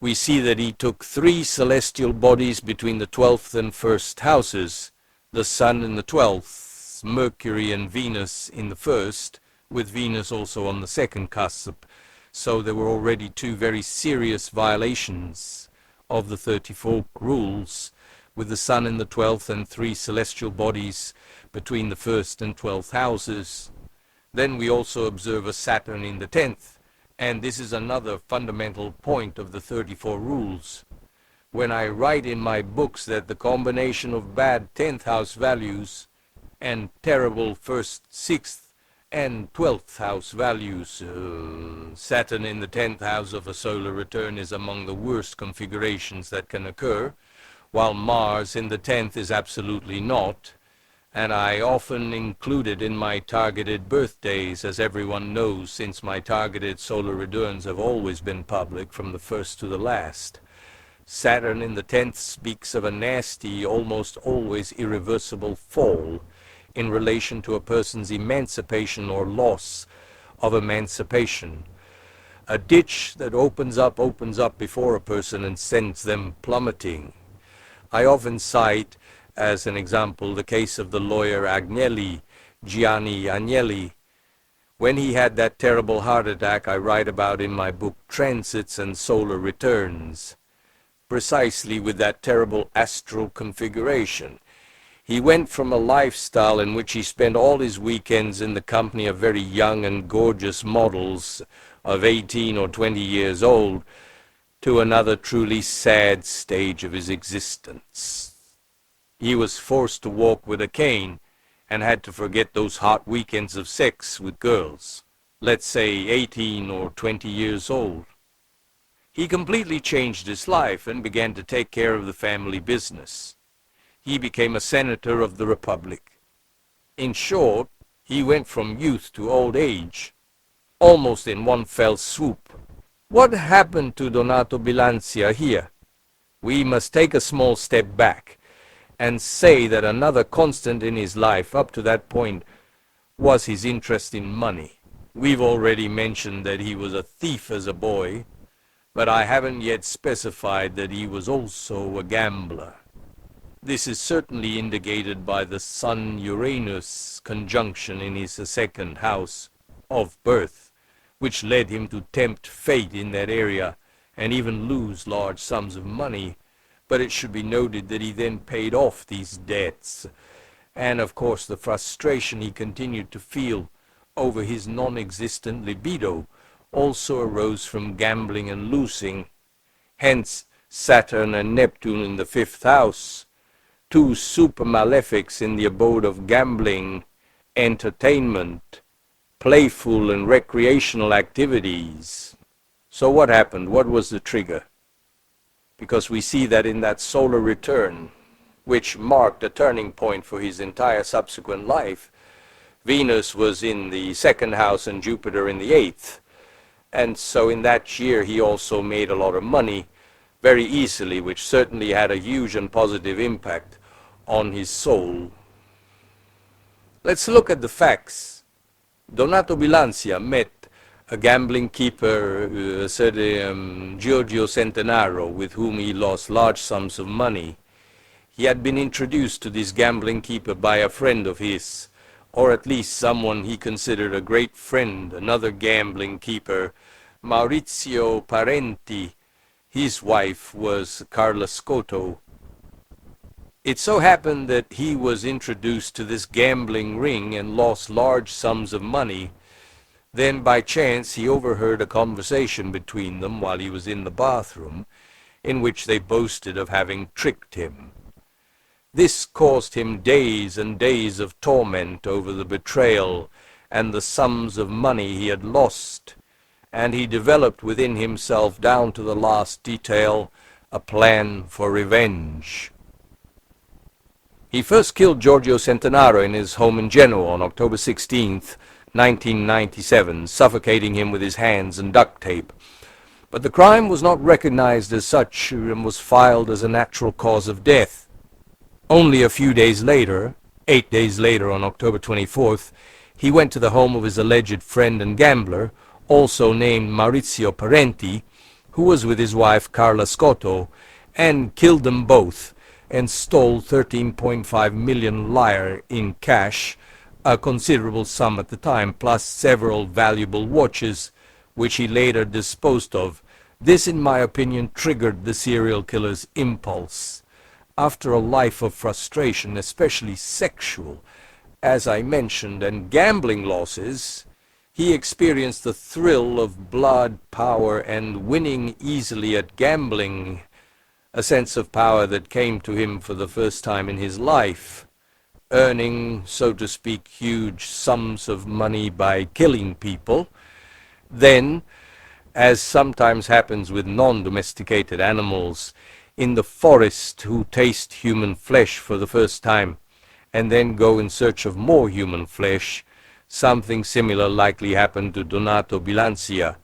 We see that he took 3 celestial bodies between the 12th and 1st houses, the Sun in the 12th, Mercury and Venus in the 1st, with Venus also on the 2nd cusp. So there were already 2 very serious violations of the 34 rules, with the Sun in the 12th and 3 celestial bodies between the 1st and 12th houses. Then we also observe a Saturn in the 10th, and this is another fundamental point of the 34 rules. When I write in my books that the combination of bad 10th house values and terrible 1st, 6th, and 12th house values, Saturn in the 10th house of a solar return is among the worst configurations that can occur, while Mars in the 10th is absolutely not. And I often include it in my targeted birthdays, as everyone knows, since my targeted solar returns have always been public from the first to the last. Saturn in the 10th speaks of a nasty, almost always irreversible fall in relation to a person's emancipation or loss of emancipation. A ditch that opens up before a person and sends them plummeting. I often cite as an example the case of the lawyer Gianni Agnelli. When he had that terrible heart attack I write about in my book Transits and Solar Returns, precisely with that terrible astral configuration. He went from a lifestyle in which he spent all his weekends in the company of very young and gorgeous models of 18 or 20 years old to another truly sad stage of his existence. He was forced to walk with a cane and had to forget those hot weekends of sex with girls, let's say 18 or 20 years old. He completely changed his life and began to take care of the family business. He became a senator of the Republic. In short, he went from youth to old age, almost in one fell swoop. What happened to Donato Bilancia here? We must take a small step back and say that another constant in his life up to that point was his interest in money. We've already mentioned that he was a thief as a boy, but I haven't yet specified that he was also a gambler. This is certainly indicated by the Sun-Uranus conjunction in his 2nd house of birth, which led him to tempt fate in that area and even lose large sums of money. But it should be noted that he then paid off these debts, and of course the frustration he continued to feel over his non-existent libido also arose from gambling and losing. Hence Saturn and Neptune in the 5th house, 2 super malefics in the abode of gambling, entertainment, playful and recreational activities. So what happened? What was the trigger? Because we see that in that solar return, which marked a turning point for his entire subsequent life, Venus was in the 2nd house and Jupiter in the 8th. And so in that year he also made a lot of money very easily, which certainly had a huge and positive impact on his soul. Let's look at the facts. Donato Bilancia met a gambling keeper, Giorgio Centenaro, with whom he lost large sums of money. He had been introduced to this gambling keeper by a friend of his, or at least someone he considered a great friend, another gambling keeper, Maurizio Parenti, His wife was Carla Scotto. It so happened that he was introduced to this gambling ring and lost large sums of money. Then by chance he overheard a conversation between them while he was in the bathroom, in which they boasted of having tricked him. This caused him days and days of torment over the betrayal and the sums of money he had lost, and he developed within himself, down to the last detail, a plan for revenge. He first killed Giorgio Centenaro in his home in Genoa on October 16th, 1997, suffocating him with his hands and duct tape. But the crime was not recognized as such and was filed as a natural cause of death. Only a few days later, 8 days later on October 24th, he went to the home of his alleged friend and gambler, also named Maurizio Parenti, who was with his wife Carla Scotto, and killed them both, and stole 13.5 million lire in cash, a considerable sum at the time, plus several valuable watches, which he later disposed of. This, in my opinion, triggered the serial killer's impulse. After a life of frustration, especially sexual, as I mentioned, and gambling losses, he experienced the thrill of blood, power, and winning easily at gambling, a sense of power that came to him for the first time in his life, earning, so to speak, huge sums of money by killing people. Then, as sometimes happens with non-domesticated animals, in the forest who taste human flesh for the first time, and then go in search of more human flesh, something similar likely happened to Donato Bilancia,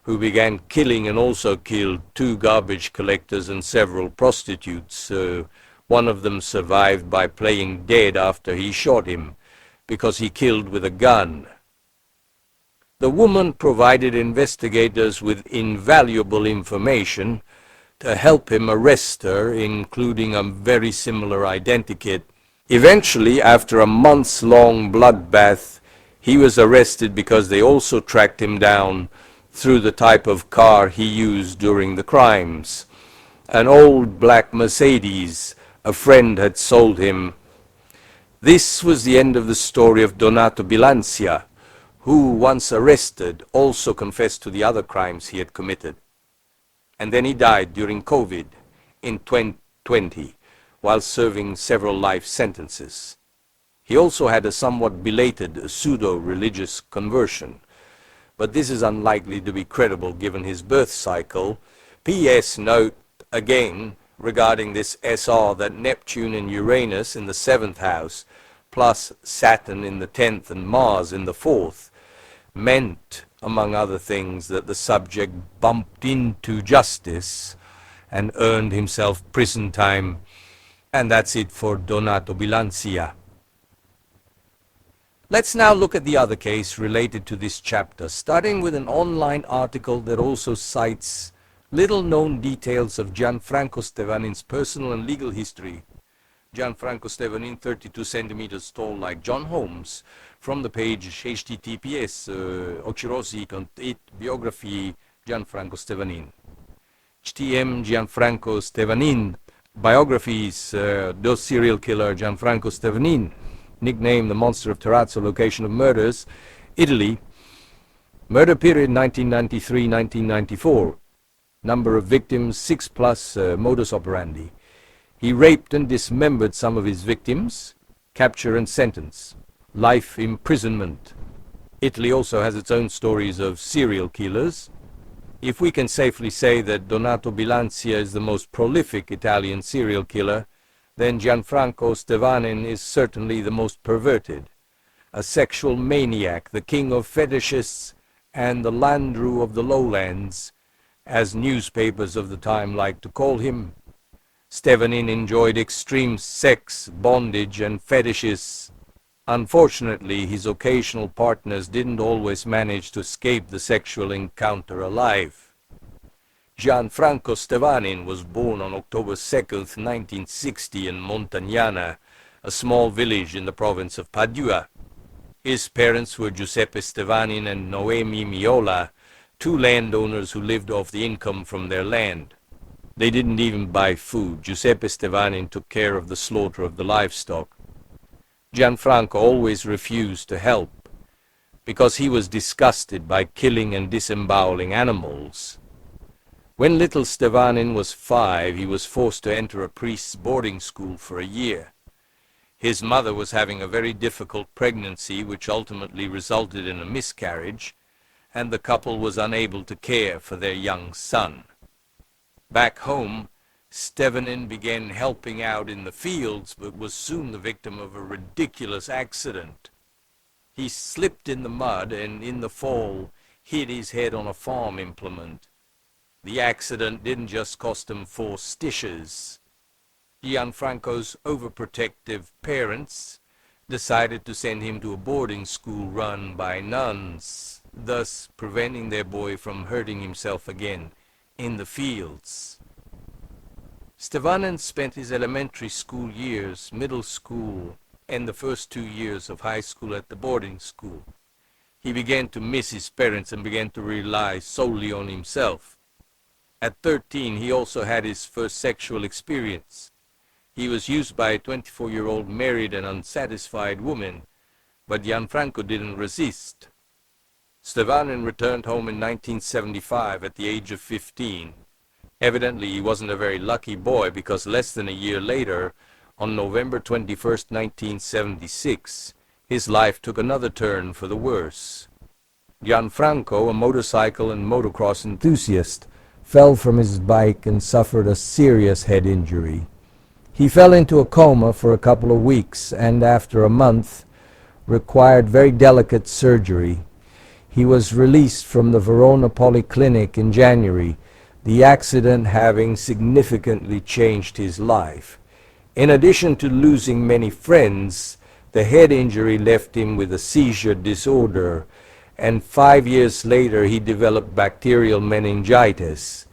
who began killing and also killed 2 garbage collectors and several prostitutes. One of them survived by playing dead after he shot him, because he killed with a gun. The woman provided investigators with invaluable information to help him arrest her, including a very similar identikit. Eventually, after a months-long bloodbath, he was arrested because they also tracked him down through the type of car he used during the crimes. An old black Mercedes a friend had sold him. This was the end of the story of Donato Bilancia, who, once arrested, also confessed to the other crimes he had committed. And then he died during COVID in 2020, while serving several life sentences. He also had a somewhat belated pseudo-religious conversion, but this is unlikely to be credible given his birth cycle. P.S. Note, again, regarding this SR, that Neptune and Uranus in the 7th house, plus Saturn in the 10th and Mars in the 4th, meant, among other things, that the subject bumped into justice and earned himself prison time. And that's it for Donato Bilancia. Let's now look at the other case related to this chapter, starting with an online article that also cites little-known details of Gianfranco Stevanin's personal and legal history. Gianfranco Stevanin, 32 centimeters tall like John Holmes, from the page https Occhirosi.it biography Gianfranco Stevanin. HTM Gianfranco Stevanin, biographies, those serial killer Gianfranco Stevanin, nicknamed the Monster of Tarazzo, location of murders, Italy, murder period 1993-1994, number of victims 6+, modus operandi. He raped and dismembered some of his victims, capture and sentence, life imprisonment. Italy also has its own stories of serial killers. If we can safely say that Donato Bilancia is the most prolific Italian serial killer, then Gianfranco Stevanin is certainly the most perverted, a sexual maniac, the king of fetishists and the Landru of the lowlands, as newspapers of the time liked to call him. Stevanin enjoyed extreme sex, bondage, and fetishes. Unfortunately, his occasional partners didn't always manage to escape the sexual encounter alive. Gianfranco Stevanin was born on October 2nd, 1960 in Montagnana, a small village in the province of Padua. His parents were Giuseppe Stevanin and Noemi Miola, 2 landowners who lived off the income from their land. They didn't even buy food. Giuseppe Stevanin took care of the slaughter of the livestock. Gianfranco always refused to help, because he was disgusted by killing and disemboweling animals. When little Stevanin was 5, he was forced to enter a priest's boarding school for a year. His mother was having a very difficult pregnancy, which ultimately resulted in a miscarriage, and the couple was unable to care for their young son. Back home, Stevanin began helping out in the fields, but was soon the victim of a ridiculous accident. He slipped in the mud and in the fall hit his head on a farm implement. The accident didn't just cost him 4 stitches. Gianfranco's overprotective parents decided to send him to a boarding school run by nuns, thus preventing their boy from hurting himself again in the fields. Stevanin spent his elementary school years, middle school, and the first 2 years of high school at the boarding school. He began to miss his parents and began to rely solely on himself. At 13, he also had his first sexual experience. He was used by a 24-year-old married and unsatisfied woman, but Gianfranco didn't resist. Stevanin returned home in 1975 at the age of 15. Evidently, he wasn't a very lucky boy, because less than a year later, on November 21st, 1976, his life took another turn for the worse. Gianfranco, a motorcycle and motocross enthusiast, fell from his bike and suffered a serious head injury. He fell into a coma for a couple of weeks and after a month required very delicate surgery. He was released from the Verona Polyclinic in January, the accident having significantly changed his life. In addition to losing many friends, the head injury left him with a seizure disorder, and 5 years later he developed bacterial meningitis.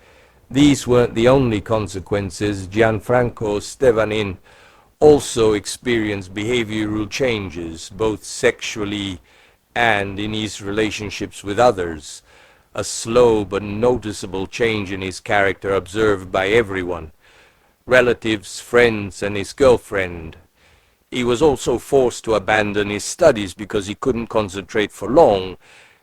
These weren't the only consequences. Gianfranco Stevanin also experienced behavioral changes, both sexually and in his relationships with others. A slow but noticeable change in his character observed by everyone, relatives, friends, and his girlfriend. He was also forced to abandon his studies because he couldn't concentrate for long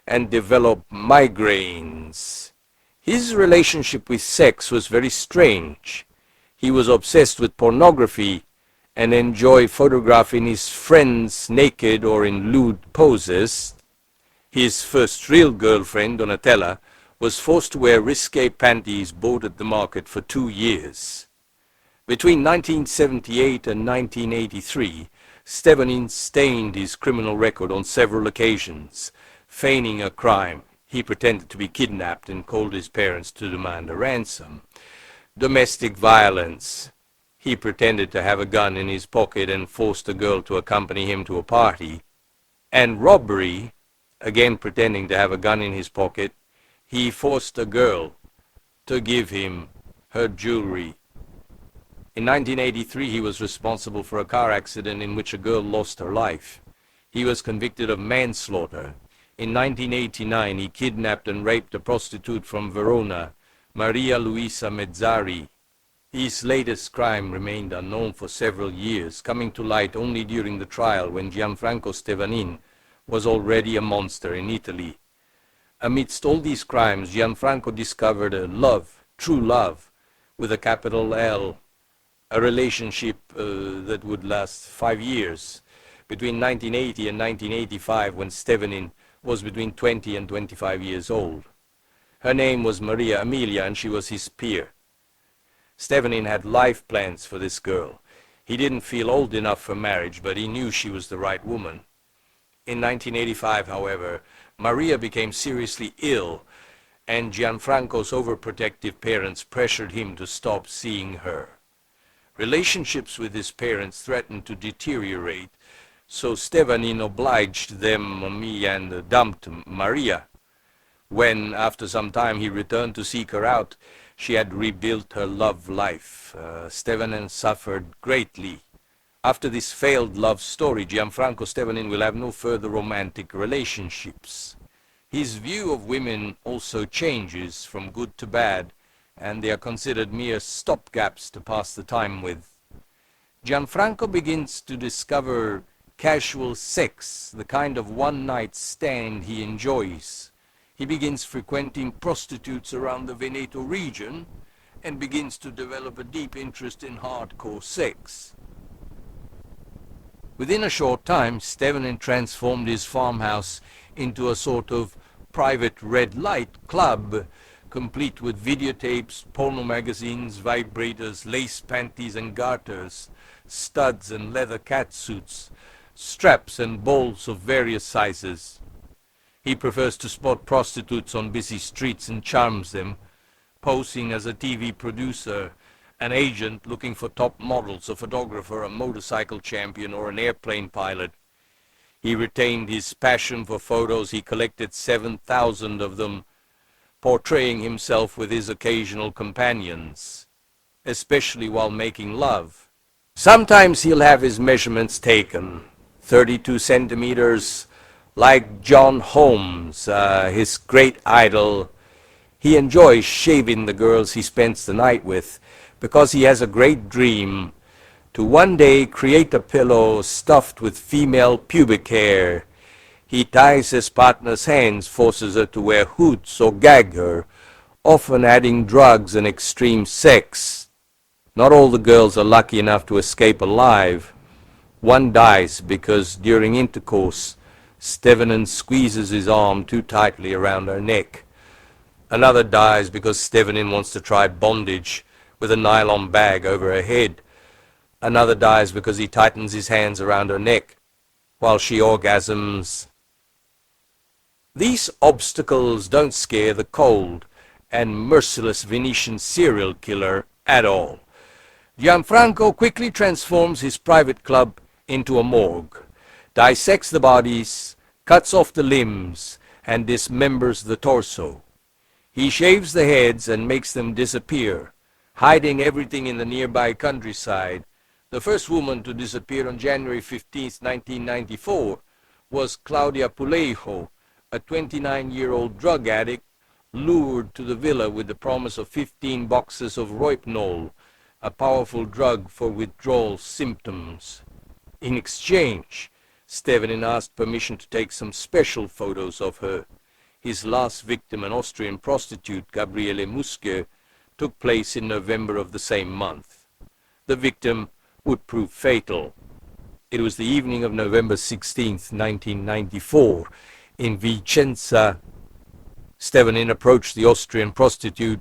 and developed migraines. His relationship with sex was very strange. He was obsessed with pornography and enjoyed photographing his friends naked or in lewd poses. His first real girlfriend, Donatella, was forced to wear risque panties bought at the market for 2 years. Between 1978 and 1983, Stevanin stained his criminal record on several occasions. Feigning a crime, he pretended to be kidnapped and called his parents to demand a ransom. Domestic violence. He pretended to have a gun in his pocket and forced a girl to accompany him to a party. And robbery, again pretending to have a gun in his pocket, he forced a girl to give him her jewelry. In 1983, he was responsible for a car accident in which a girl lost her life. He was convicted of manslaughter. In 1989, he kidnapped and raped a prostitute from Verona, Maria Luisa Mezzari. His latest crime remained unknown for several years, coming to light only during the trial when Gianfranco Stevanin was already a monster in Italy. Amidst all these crimes, Gianfranco discovered a love, true love, with a capital L, a relationship that would last 5 years, between 1980 and 1985, when Stevanin was between 20 and 25 years old. Her name was Maria Amelia, and she was his peer. Stevanin had life plans for this girl. He didn't feel old enough for marriage, but he knew she was the right woman. In 1985, however, Maria became seriously ill, and Gianfranco's overprotective parents pressured him to stop seeing her. Relationships with his parents threatened to deteriorate, so Stevanin obliged them and dumped Maria. When, after some time, he returned to seek her out, she had rebuilt her love life. Stevanin suffered greatly. After this failed love story, Gianfranco Stevanin will have no further romantic relationships. His view of women also changes from good to bad, and they are considered mere stopgaps to pass the time with. Gianfranco begins to discover casual sex, the kind of one-night stand he enjoys. He begins frequenting prostitutes around the Veneto region and begins to develop a deep interest in hardcore sex. Within a short time, Stevanin transformed his farmhouse into a sort of private red light club, complete with videotapes, porno magazines, vibrators, lace panties and garters, studs and leather catsuits, straps and balls of various sizes. He prefers to spot prostitutes on busy streets and charms them, posing as a TV producer, an agent looking for top models, a photographer, a motorcycle champion, or an airplane pilot. He retained his passion for photos. He collected 7,000 of them, portraying himself with his occasional companions, especially while making love. Sometimes he'll have his measurements taken, 32 centimeters, like John Holmes, his great idol. He enjoys shaving the girls he spends the night with because he has a great dream to one day create a pillow stuffed with female pubic hair. He ties his partner's hands, forces her to wear hoods or gag her, often adding drugs and extreme sex. Not all the girls are lucky enough to escape alive. One dies because during intercourse, Stevanin squeezes his arm too tightly around her neck. Another dies because Stevanin wants to try bondage with a nylon bag over her head. Another dies because he tightens his hands around her neck while she orgasms. These obstacles don't scare the cold and merciless Venetian serial killer at all. Gianfranco quickly transforms his private club into a morgue, dissects the bodies, cuts off the limbs, and dismembers the torso. He shaves the heads and makes them disappear, hiding everything in the nearby countryside. The first woman to disappear on January 15, 1994, was Claudia Pulejo, a 29-year-old drug addict lured to the villa with the promise of 15 boxes of Rohypnol, a powerful drug for withdrawal symptoms. In exchange, Stevanin asked permission to take some special photos of her. His last victim, an Austrian prostitute, Gabriele Musker, took place in November of the same month. The victim would prove fatal. It was the evening of November 16, 1994. In Vicenza, Stevanin approached the Austrian prostitute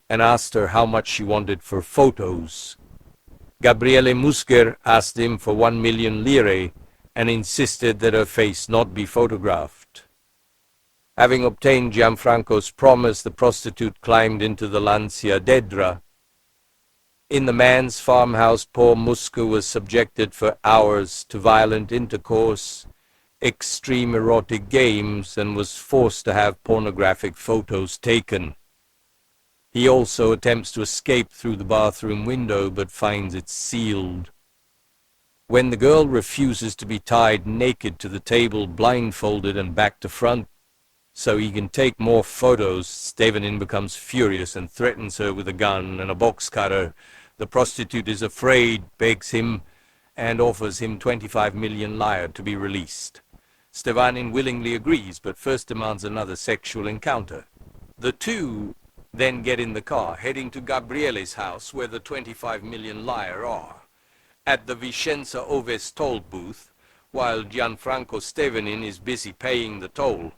and asked her how much she wanted for photos. Gabriele Musker asked him for 1 million lire and insisted that her face not be photographed. Having obtained Gianfranco's promise, the prostitute climbed into the Lancia Dedra. In the man's farmhouse, poor Musker was subjected for hours to violent intercourse, extreme erotic games, and was forced to have pornographic photos taken. He also attempts to escape through the bathroom window, but finds it sealed. When the girl refuses to be tied naked to the table, blindfolded and back to front, so he can take more photos, Stevanin becomes furious and threatens her with a gun and a box cutter. The prostitute is afraid, begs him, and offers him 25 million lire to be released. Stevanin willingly agrees, but first demands another sexual encounter. The two then get in the car, heading to Gabriele's house, where the 25 million lire are. At the Vicenza Oves toll booth, while Gianfranco Stevanin is busy paying the toll,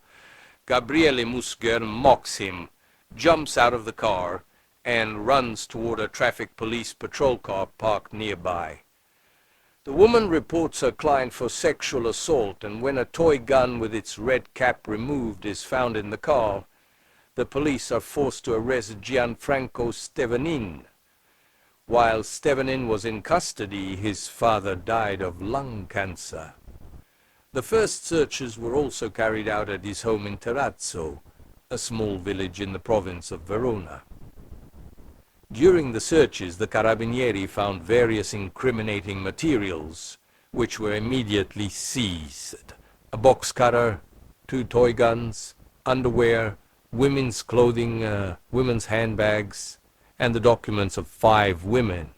Gabriele Musker mocks him, jumps out of the car, and runs toward a traffic police patrol car parked nearby. The woman reports her client for sexual assault, and when a toy gun with its red cap removed is found in the car, the police are forced to arrest Gianfranco Stevanin. While Stevanin was in custody, his father died of lung cancer. The first searches were also carried out at his home in Terrazzo, a small village in the province of Verona. During the searches, the Carabinieri found various incriminating materials, which were immediately seized. A box cutter, 2 toy guns, underwear, women's clothing, women's handbags, and the documents of 5 women.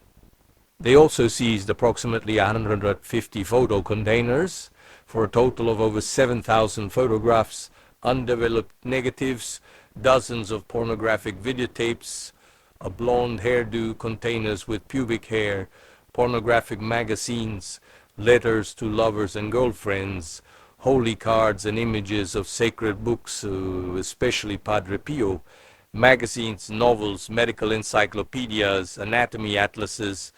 They also seized approximately 150 photo containers for a total of over 7,000 photographs, undeveloped negatives, dozens of pornographic videotapes, a blonde hairdo, containers with pubic hair, pornographic magazines, letters to lovers and girlfriends, holy cards and images of sacred books, especially Padre Pio, magazines, novels, medical encyclopedias, anatomy atlases,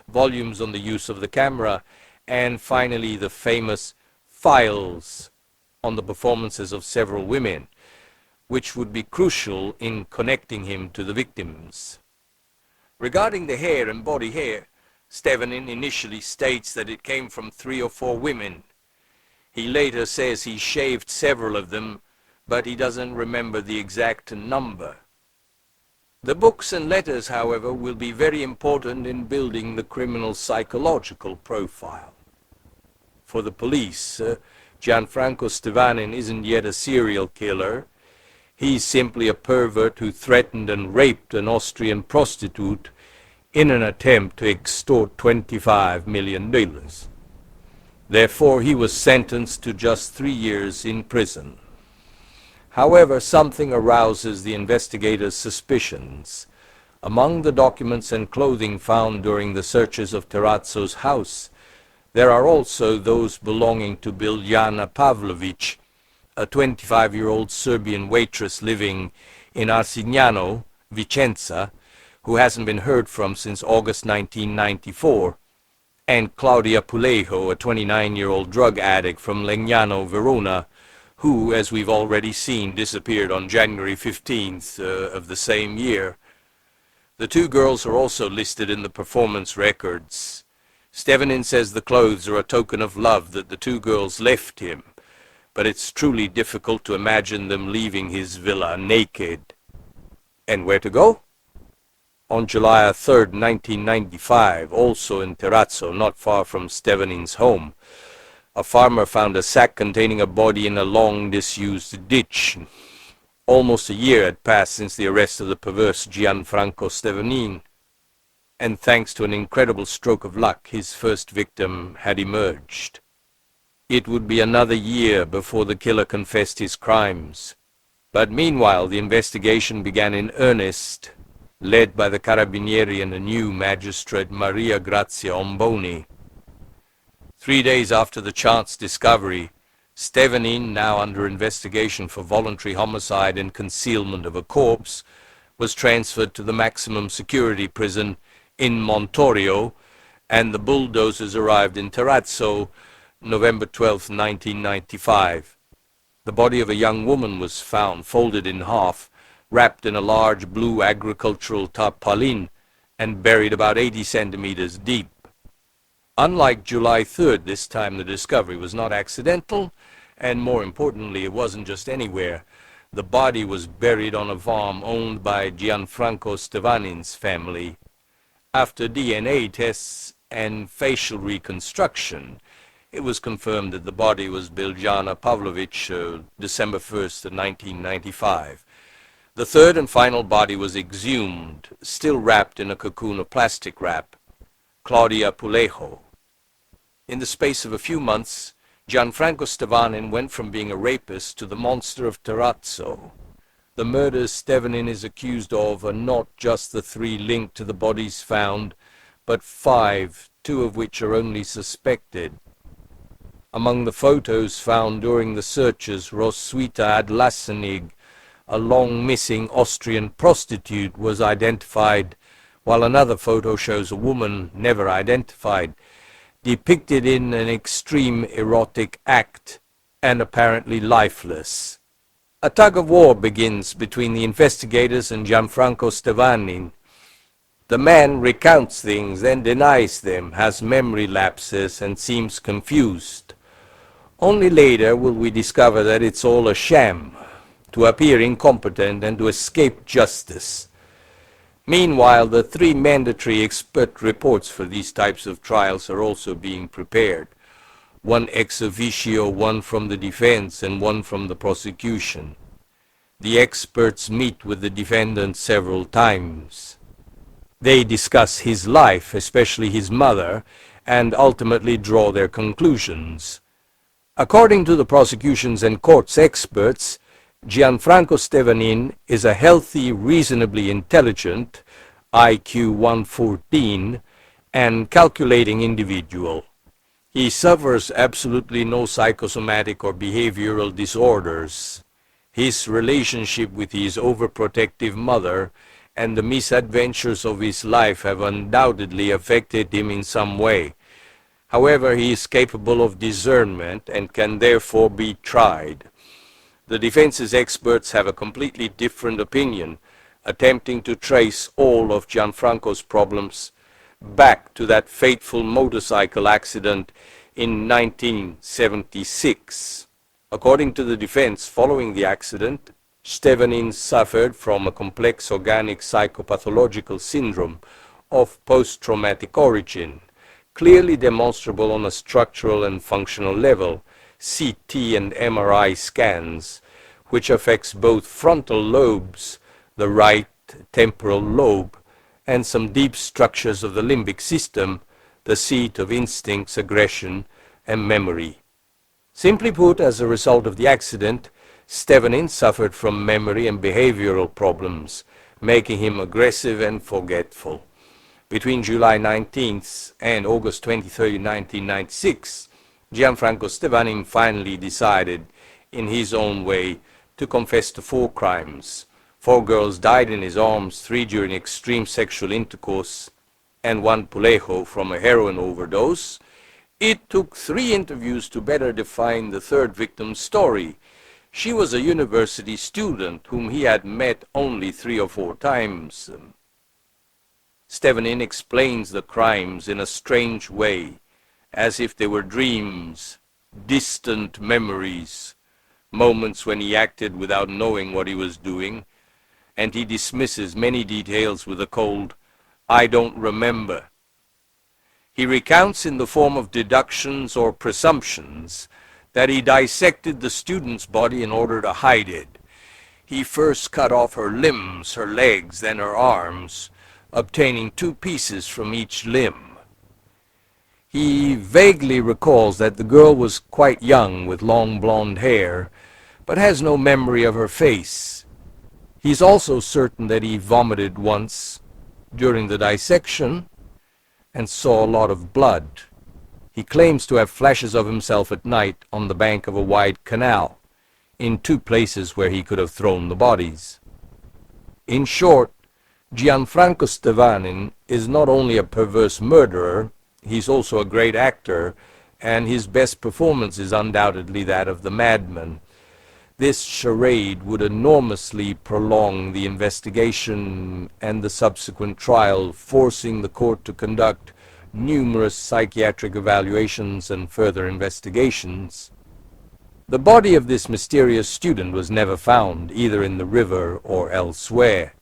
volumes on the use of the camera, and finally the famous files on the performances of several women, which would be crucial in connecting him to the victims. Regarding the hair and body hair, Stevanin initially states that it came from 3 or 4 women. He later says he shaved several of them, but he doesn't remember the exact number. The books and letters, however, will be very important in building the criminal's psychological profile. For the police, Gianfranco Stevanin isn't yet a serial killer. He's simply a pervert who threatened and raped an Austrian prostitute in an attempt to extort $25 million. Therefore, he was sentenced to just 3 years in prison. However, something arouses the investigators' suspicions. Among the documents and clothing found during the searches of Terrazzo's house, there are also those belonging to Biljana Pavlović, a 25-year-old Serbian waitress living in Arsignano, Vicenza, who hasn't been heard from since August 1994, and Claudia Pulejo, a 29-year-old drug addict from Legnano, Verona, who, as we've already seen, disappeared on January 15th of the same year. The 2 girls are also listed in the performance records. Stevanin says the clothes are a token of love that the 2 girls left him, but it's truly difficult to imagine them leaving his villa naked. And where to go? On July 3rd, 1995, also in Terrazzo, not far from Stevanin's home, a farmer found a sack containing a body in a long disused ditch. Almost a year had passed since the arrest of the perverse Gianfranco Stevanin, and thanks to an incredible stroke of luck, his first victim had emerged. It would be another year before the killer confessed his crimes. But meanwhile, the investigation began in earnest, led by the Carabinieri and a new magistrate, Maria Grazia Omboni. 3 days after the chance discovery, Stevanin, now under investigation for voluntary homicide and concealment of a corpse, was transferred to the maximum security prison in Montorio, and the bulldozers arrived in Terrazzo, November 12, 1995. The body of a young woman was found, folded in half, wrapped in a large blue agricultural tarpaulin, and buried about 80 centimeters deep. Unlike July 3rd, this time the discovery was not accidental, and more importantly, it wasn't just anywhere. The body was buried on a farm owned by Gianfranco Stevanin's family. After DNA tests and facial reconstruction, it was confirmed that the body was Biljana Pavlović, December 1st, 1995. The third and final body was exhumed, still wrapped in a cocoon of plastic wrap, Claudia Pulejo. In the space of a few months, Gianfranco Stevanin went from being a rapist to the monster of Terrazzo. The murders Stevanin is accused of are not just the 3 linked to the bodies found, but 5, 2 of which are only suspected. Among the photos found during the searches, Roswitha Adlasenig, a long-missing Austrian prostitute, was identified, while another photo shows a woman, never identified, depicted in an extreme erotic act and apparently lifeless. A tug-of-war begins between the investigators and Gianfranco Stevanin. The man recounts things, then denies them, has memory lapses, and seems confused. Only later will we discover that it's all a sham, to appear incompetent and to escape justice. Meanwhile, the 3 mandatory expert reports for these types of trials are also being prepared. 1 ex officio, 1 from the defense, and 1 from the prosecution. The experts meet with the defendant several times. They discuss his life, especially his mother, and ultimately draw their conclusions. According to the prosecution's and court's experts, Gianfranco Stevanin is a healthy, reasonably intelligent, IQ 114, and calculating individual. He suffers absolutely no psychosomatic or behavioral disorders. His relationship with his overprotective mother and the misadventures of his life have undoubtedly affected him in some way. However, he is capable of discernment and can therefore be tried. The defense's experts have a completely different opinion, attempting to trace all of Gianfranco's problems back to that fateful motorcycle accident in 1976. According to the defense, following the accident, Stevanin suffered from a complex organic psychopathological syndrome of post-traumatic origin, clearly demonstrable on a structural and functional level, CT and MRI scans, which affects both frontal lobes, the right temporal lobe, and some deep structures of the limbic system, the seat of instincts, aggression, and memory. Simply put, as a result of the accident, Stevanin suffered from memory and behavioral problems, making him aggressive and forgetful. Between July 19th and August 23, 1996, Gianfranco Stevanin finally decided, in his own way, to confess to 4 crimes. 4 girls died in his arms, 3 during extreme sexual intercourse, and 1 pulejo from a heroin overdose. It took 3 interviews to better define the 3rd victim's story. She was a university student whom he had met only 3 or 4 times. Stevanin explains the crimes in a strange way, as if they were dreams, distant memories, moments when he acted without knowing what he was doing, and he dismisses many details with a cold, "I don't remember." He recounts in the form of deductions or presumptions that he dissected the student's body in order to hide it. He first cut off her limbs, her legs, then her arms, obtaining 2 pieces from each limb. He vaguely recalls that the girl was quite young with long blonde hair, but has no memory of her face. He's also certain that he vomited once during the dissection and saw a lot of blood. He claims to have flashes of himself at night on the bank of a wide canal, in 2 places where he could have thrown the bodies. In short, Gianfranco Stevanin is not only a perverse murderer, he's also a great actor, and his best performance is undoubtedly that of the madman. This charade would enormously prolong the investigation and the subsequent trial, forcing the court to conduct numerous psychiatric evaluations and further investigations. The body of this mysterious student was never found, either in the river or elsewhere.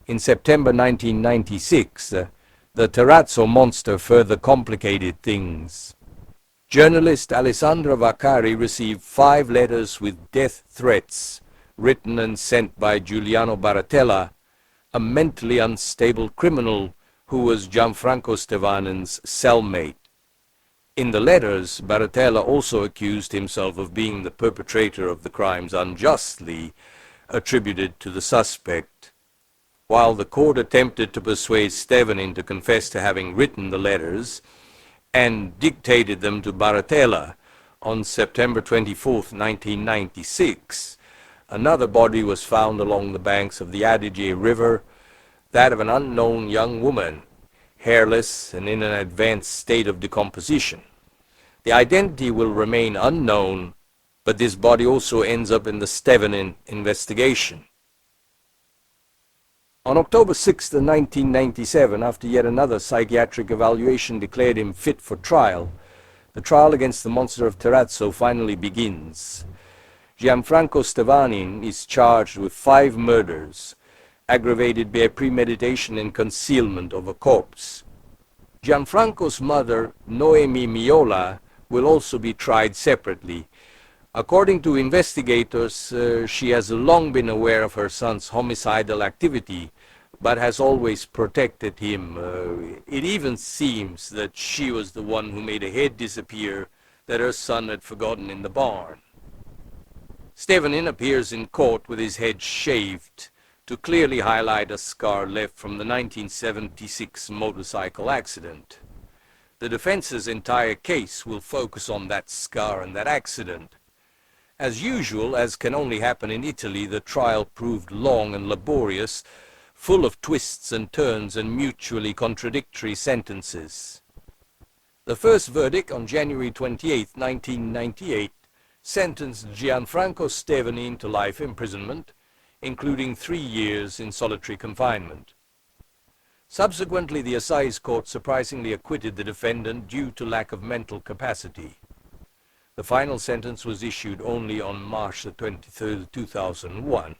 In September 1996, the Terrazzo monster further complicated things. Journalist Alessandra Vaccari received 5 letters with death threats, written and sent by Giuliano Baratella, a mentally unstable criminal who was Gianfranco Stevanin's cellmate. In the letters, Baratella also accused himself of being the perpetrator of the crimes unjustly attributed to the suspect. While the court attempted to persuade Stevanin to confess to having written the letters and dictated them to Baratella, on September 24, 1996, another body was found along the banks of the Adige River, that of an unknown young woman, hairless and in an advanced state of decomposition. The identity will remain unknown, but this body also ends up in the Stevanin investigation. On October 6, 1997, after yet another psychiatric evaluation declared him fit for trial, the trial against the monster of Terrazzo finally begins. Gianfranco Stevanin is charged with 5 murders, aggravated by premeditation and concealment of a corpse. Gianfranco's mother, Noemi Miola, will also be tried separately. According to investigators, she has long been aware of her son's homicidal activity, but has always protected him. It even seems that she was the one who made a head disappear that her son had forgotten in the barn. Stevanin appears in court with his head shaved to clearly highlight a scar left from the 1976 motorcycle accident. The defense's entire case will focus on that scar and that accident. As usual, as can only happen in Italy, the trial proved long and laborious, full of twists and turns and mutually contradictory sentences. The first verdict on January 28, 1998, sentenced Gianfranco Stevanin to life imprisonment, including 3 years in solitary confinement. Subsequently, the Assize Court surprisingly acquitted the defendant due to lack of mental capacity. The final sentence was issued only on March 23, 2001,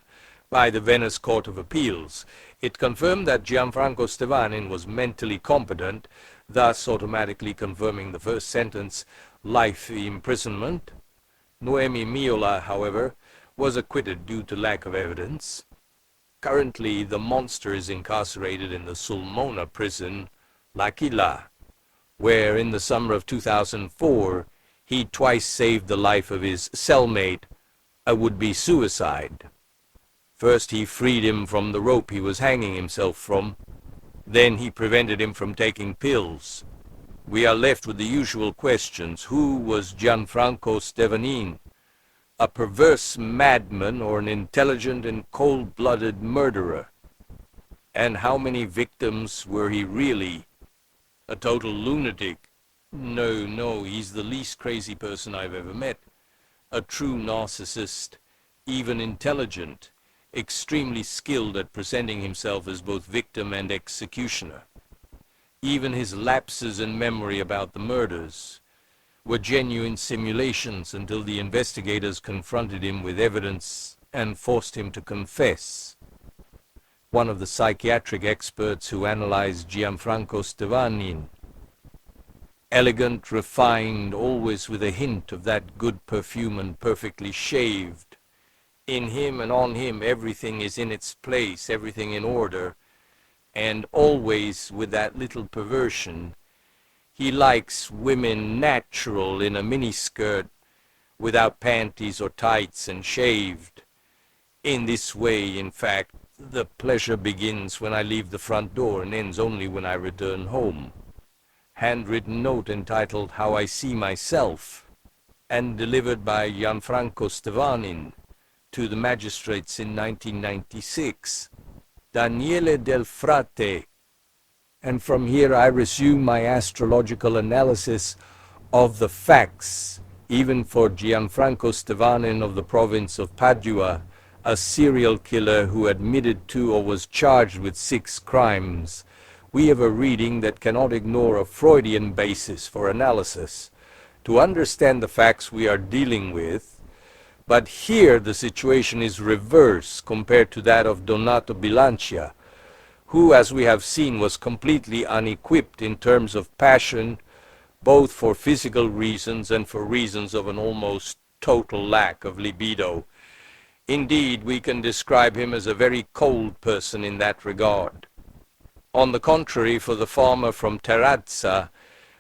by the Venice Court of Appeals. It confirmed that Gianfranco Stevanin was mentally competent, thus automatically confirming the first sentence, life imprisonment. Noemi Miola, however, was acquitted due to lack of evidence. Currently, the monster is incarcerated in the Sulmona prison, L'Aquila, where in the summer of 2004, he twice saved the life of his cellmate, a would-be suicide. First, he freed him from the rope he was hanging himself from. Then he prevented him from taking pills. We are left with the usual questions. Who was Gianfranco Stevanin? A perverse madman or an intelligent and cold-blooded murderer? And how many victims were he really? A total lunatic? No, he's the least crazy person I've ever met. A true narcissist, even intelligent, extremely skilled at presenting himself as both victim and executioner. Even his lapses in memory about the murders were genuine simulations until the investigators confronted him with evidence and forced him to confess. One of the psychiatric experts who analyzed Gianfranco Stevanin, elegant, refined, always with a hint of that good perfume and perfectly shaved. In him and on him everything is in its place, everything in order, and always with that little perversion. He likes women natural in a miniskirt, without panties or tights and shaved. In this way, in fact, the pleasure begins when I leave the front door and ends only when I return home. Handwritten note entitled How I See Myself, and delivered by Gianfranco Stevanin to the magistrates in 1996. Daniele Del Frate. And from here I resume my astrological analysis of the facts, even for Gianfranco Stevanin of the province of Padua, a serial killer who admitted to or was charged with 6 crimes. We have a reading that cannot ignore a Freudian basis for analysis to understand the facts we are dealing with. But here the situation is reversed compared to that of Donato Bilancia, who, as we have seen, was completely unequipped in terms of passion, both for physical reasons and for reasons of an almost total lack of libido. Indeed, we can describe him as a very cold person in that regard. On the contrary, for the farmer from Terrazza,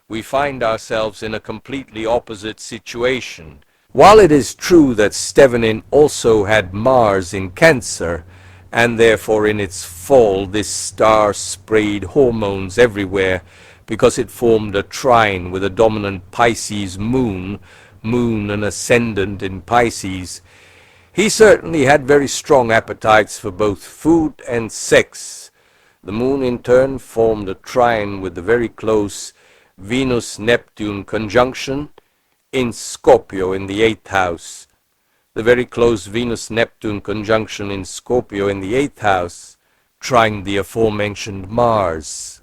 we find ourselves in a completely opposite situation. While it is true that Stevanin also had Mars in Cancer, and therefore in its fall this star sprayed hormones everywhere because it formed a trine with a dominant Pisces moon an ascendant in Pisces, he certainly had very strong appetites for both food and sex. The moon in turn formed a trine with the very close Venus-Neptune conjunction in Scorpio in the 8th house. The very close Venus-Neptune conjunction in Scorpio in the 8th house trined the aforementioned Mars.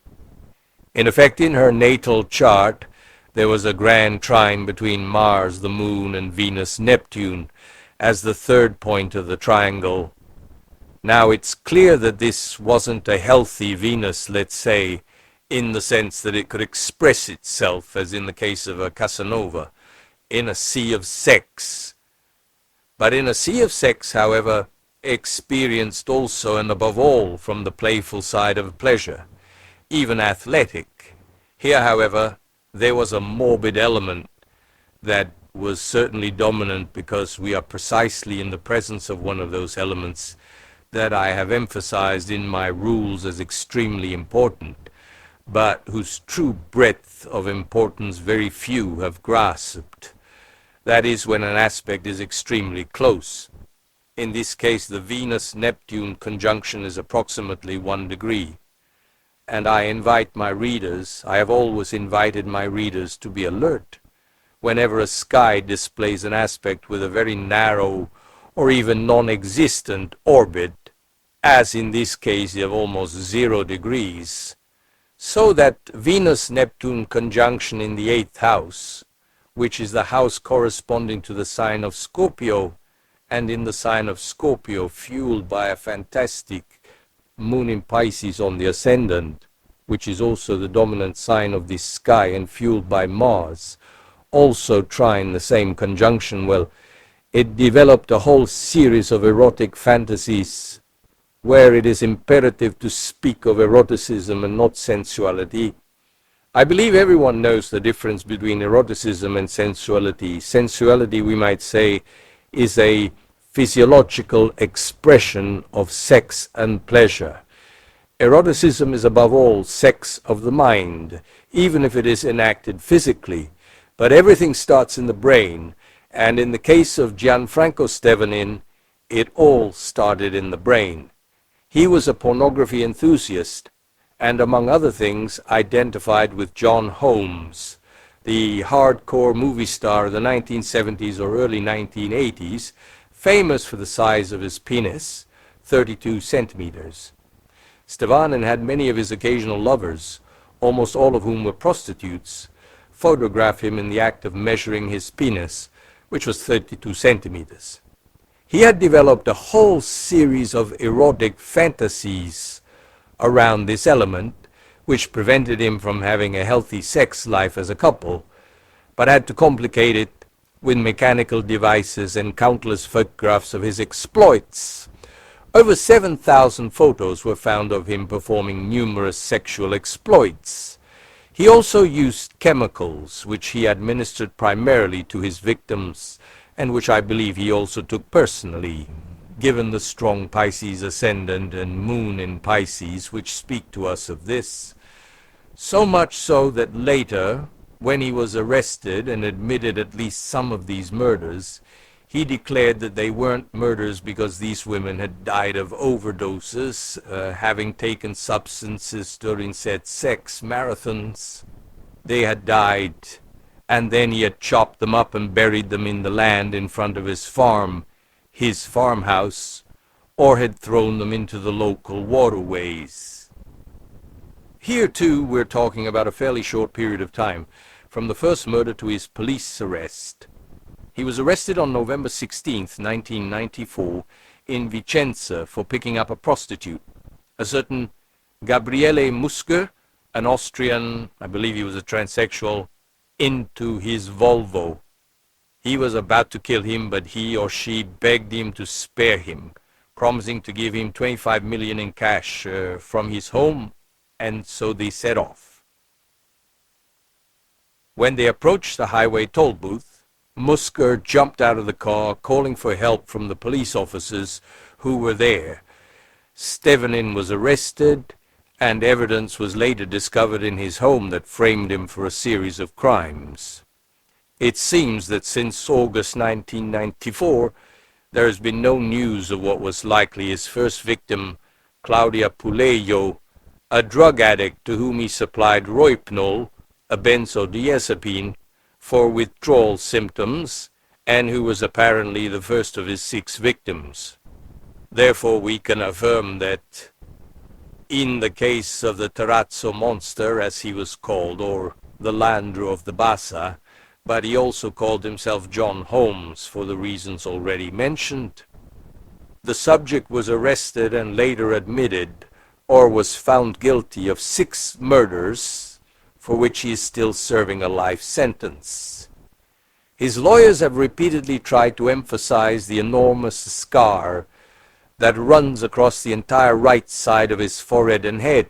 In effect, in her natal chart, there was a grand trine between Mars, the moon, and Venus-Neptune as the 3rd point of the triangle. Now, it's clear that this wasn't a healthy Venus, let's say, in the sense that it could express itself, as in the case of a Casanova, in a sea of sex. But in a sea of sex, however, experienced also and above all from the playful side of pleasure, even athletic. Here, however, there was a morbid element that was certainly dominant, because we are precisely in the presence of one of those elements that I have emphasized in my rules as extremely important, but whose true breadth of importance very few have grasped. That is, when an aspect is extremely close. In this case, the Venus-Neptune conjunction is approximately 1 degree. And I have always invited my readers to be alert whenever a sky displays an aspect with a very narrow or even non-existent orbit, as in this case of almost 0 degrees, so that Venus-Neptune conjunction in the 8th house, which is the house corresponding to the sign of Scorpio, and in the sign of Scorpio fueled by a fantastic moon in Pisces on the ascendant, which is also the dominant sign of this sky, and fueled by Mars, also trine the same conjunction, well, it developed a whole series of erotic fantasies where it is imperative to speak of eroticism and not sensuality. I believe everyone knows the difference between eroticism and sensuality. Sensuality, we might say, is a physiological expression of sex and pleasure. Eroticism is above all sex of the mind, even if it is enacted physically. But everything starts in the brain, and in the case of Gianfranco Stevanin, it all started in the brain. He was a pornography enthusiast, and among other things identified with John Holmes, the hardcore movie star of the 1970s or early 1980s, famous for the size of his penis, 32 centimeters. Stevanin had many of his occasional lovers, almost all of whom were prostitutes, photograph him in the act of measuring his penis, which was 32 centimeters. He had developed a whole series of erotic fantasies around this element, which prevented him from having a healthy sex life as a couple, but had to complicate it with mechanical devices and countless photographs of his exploits. Over 7,000 photos were found of him performing numerous sexual exploits. He also used chemicals, which he administered primarily to his victims, and which I believe he also took personally, given the strong Pisces ascendant and moon in Pisces, which speak to us of this. So much so that later, when he was arrested and admitted at least some of these murders, he declared that they weren't murders because these women had died of overdoses, having taken substances during said sex marathons. They had died, and then he had chopped them up and buried them in the land in front of his farm, his farmhouse, or had thrown them into the local waterways. Here, too, we're talking about a fairly short period of time, from the first murder to his police arrest. He was arrested on November 16th, 1994, in Vicenza for picking up a prostitute, a certain Gabriele Musker, an Austrian, I believe he was a transsexual, into his Volvo. He was about to kill him, but he or she begged him to spare him, promising to give him 25 million in cash from his home, and so they set off. When they approached the highway toll booth, Musker jumped out of the car, calling for help from the police officers who were there. Stevanin was arrested, and evidence was later discovered in his home that framed him for a series of crimes. It seems that since August 1994, there has been no news of what was likely his first victim, Claudia Pulejo, a drug addict to whom he supplied Rohypnol, a benzodiazepine, for withdrawal symptoms, and who was apparently the first of his 6 victims. Therefore, we can affirm that in the case of the Terrazzo monster, as he was called, or the Landro of the Bassa, but he also called himself John Holmes for the reasons already mentioned, the subject was arrested and later admitted, or was found guilty of 6 murders, for which he is still serving a life sentence. His lawyers have repeatedly tried to emphasize the enormous scar that runs across the entire right side of his forehead and head,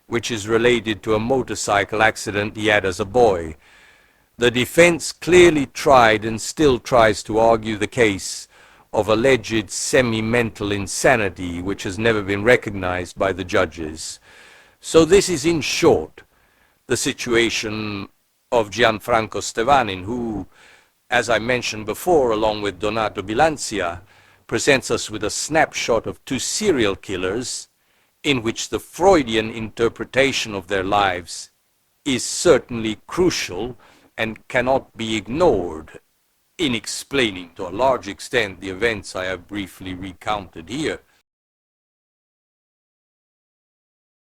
which is related to a motorcycle accident he had as a boy. The defense clearly tried and still tries to argue the case of alleged semi-mental insanity, which has never been recognized by the judges. So this is, in short, the situation of Gianfranco Stevanin, who, as I mentioned before, along with Donato Bilancia, presents us with a snapshot of two serial killers in which the Freudian interpretation of their lives is certainly crucial and cannot be ignored in explaining to a large extent the events I have briefly recounted here.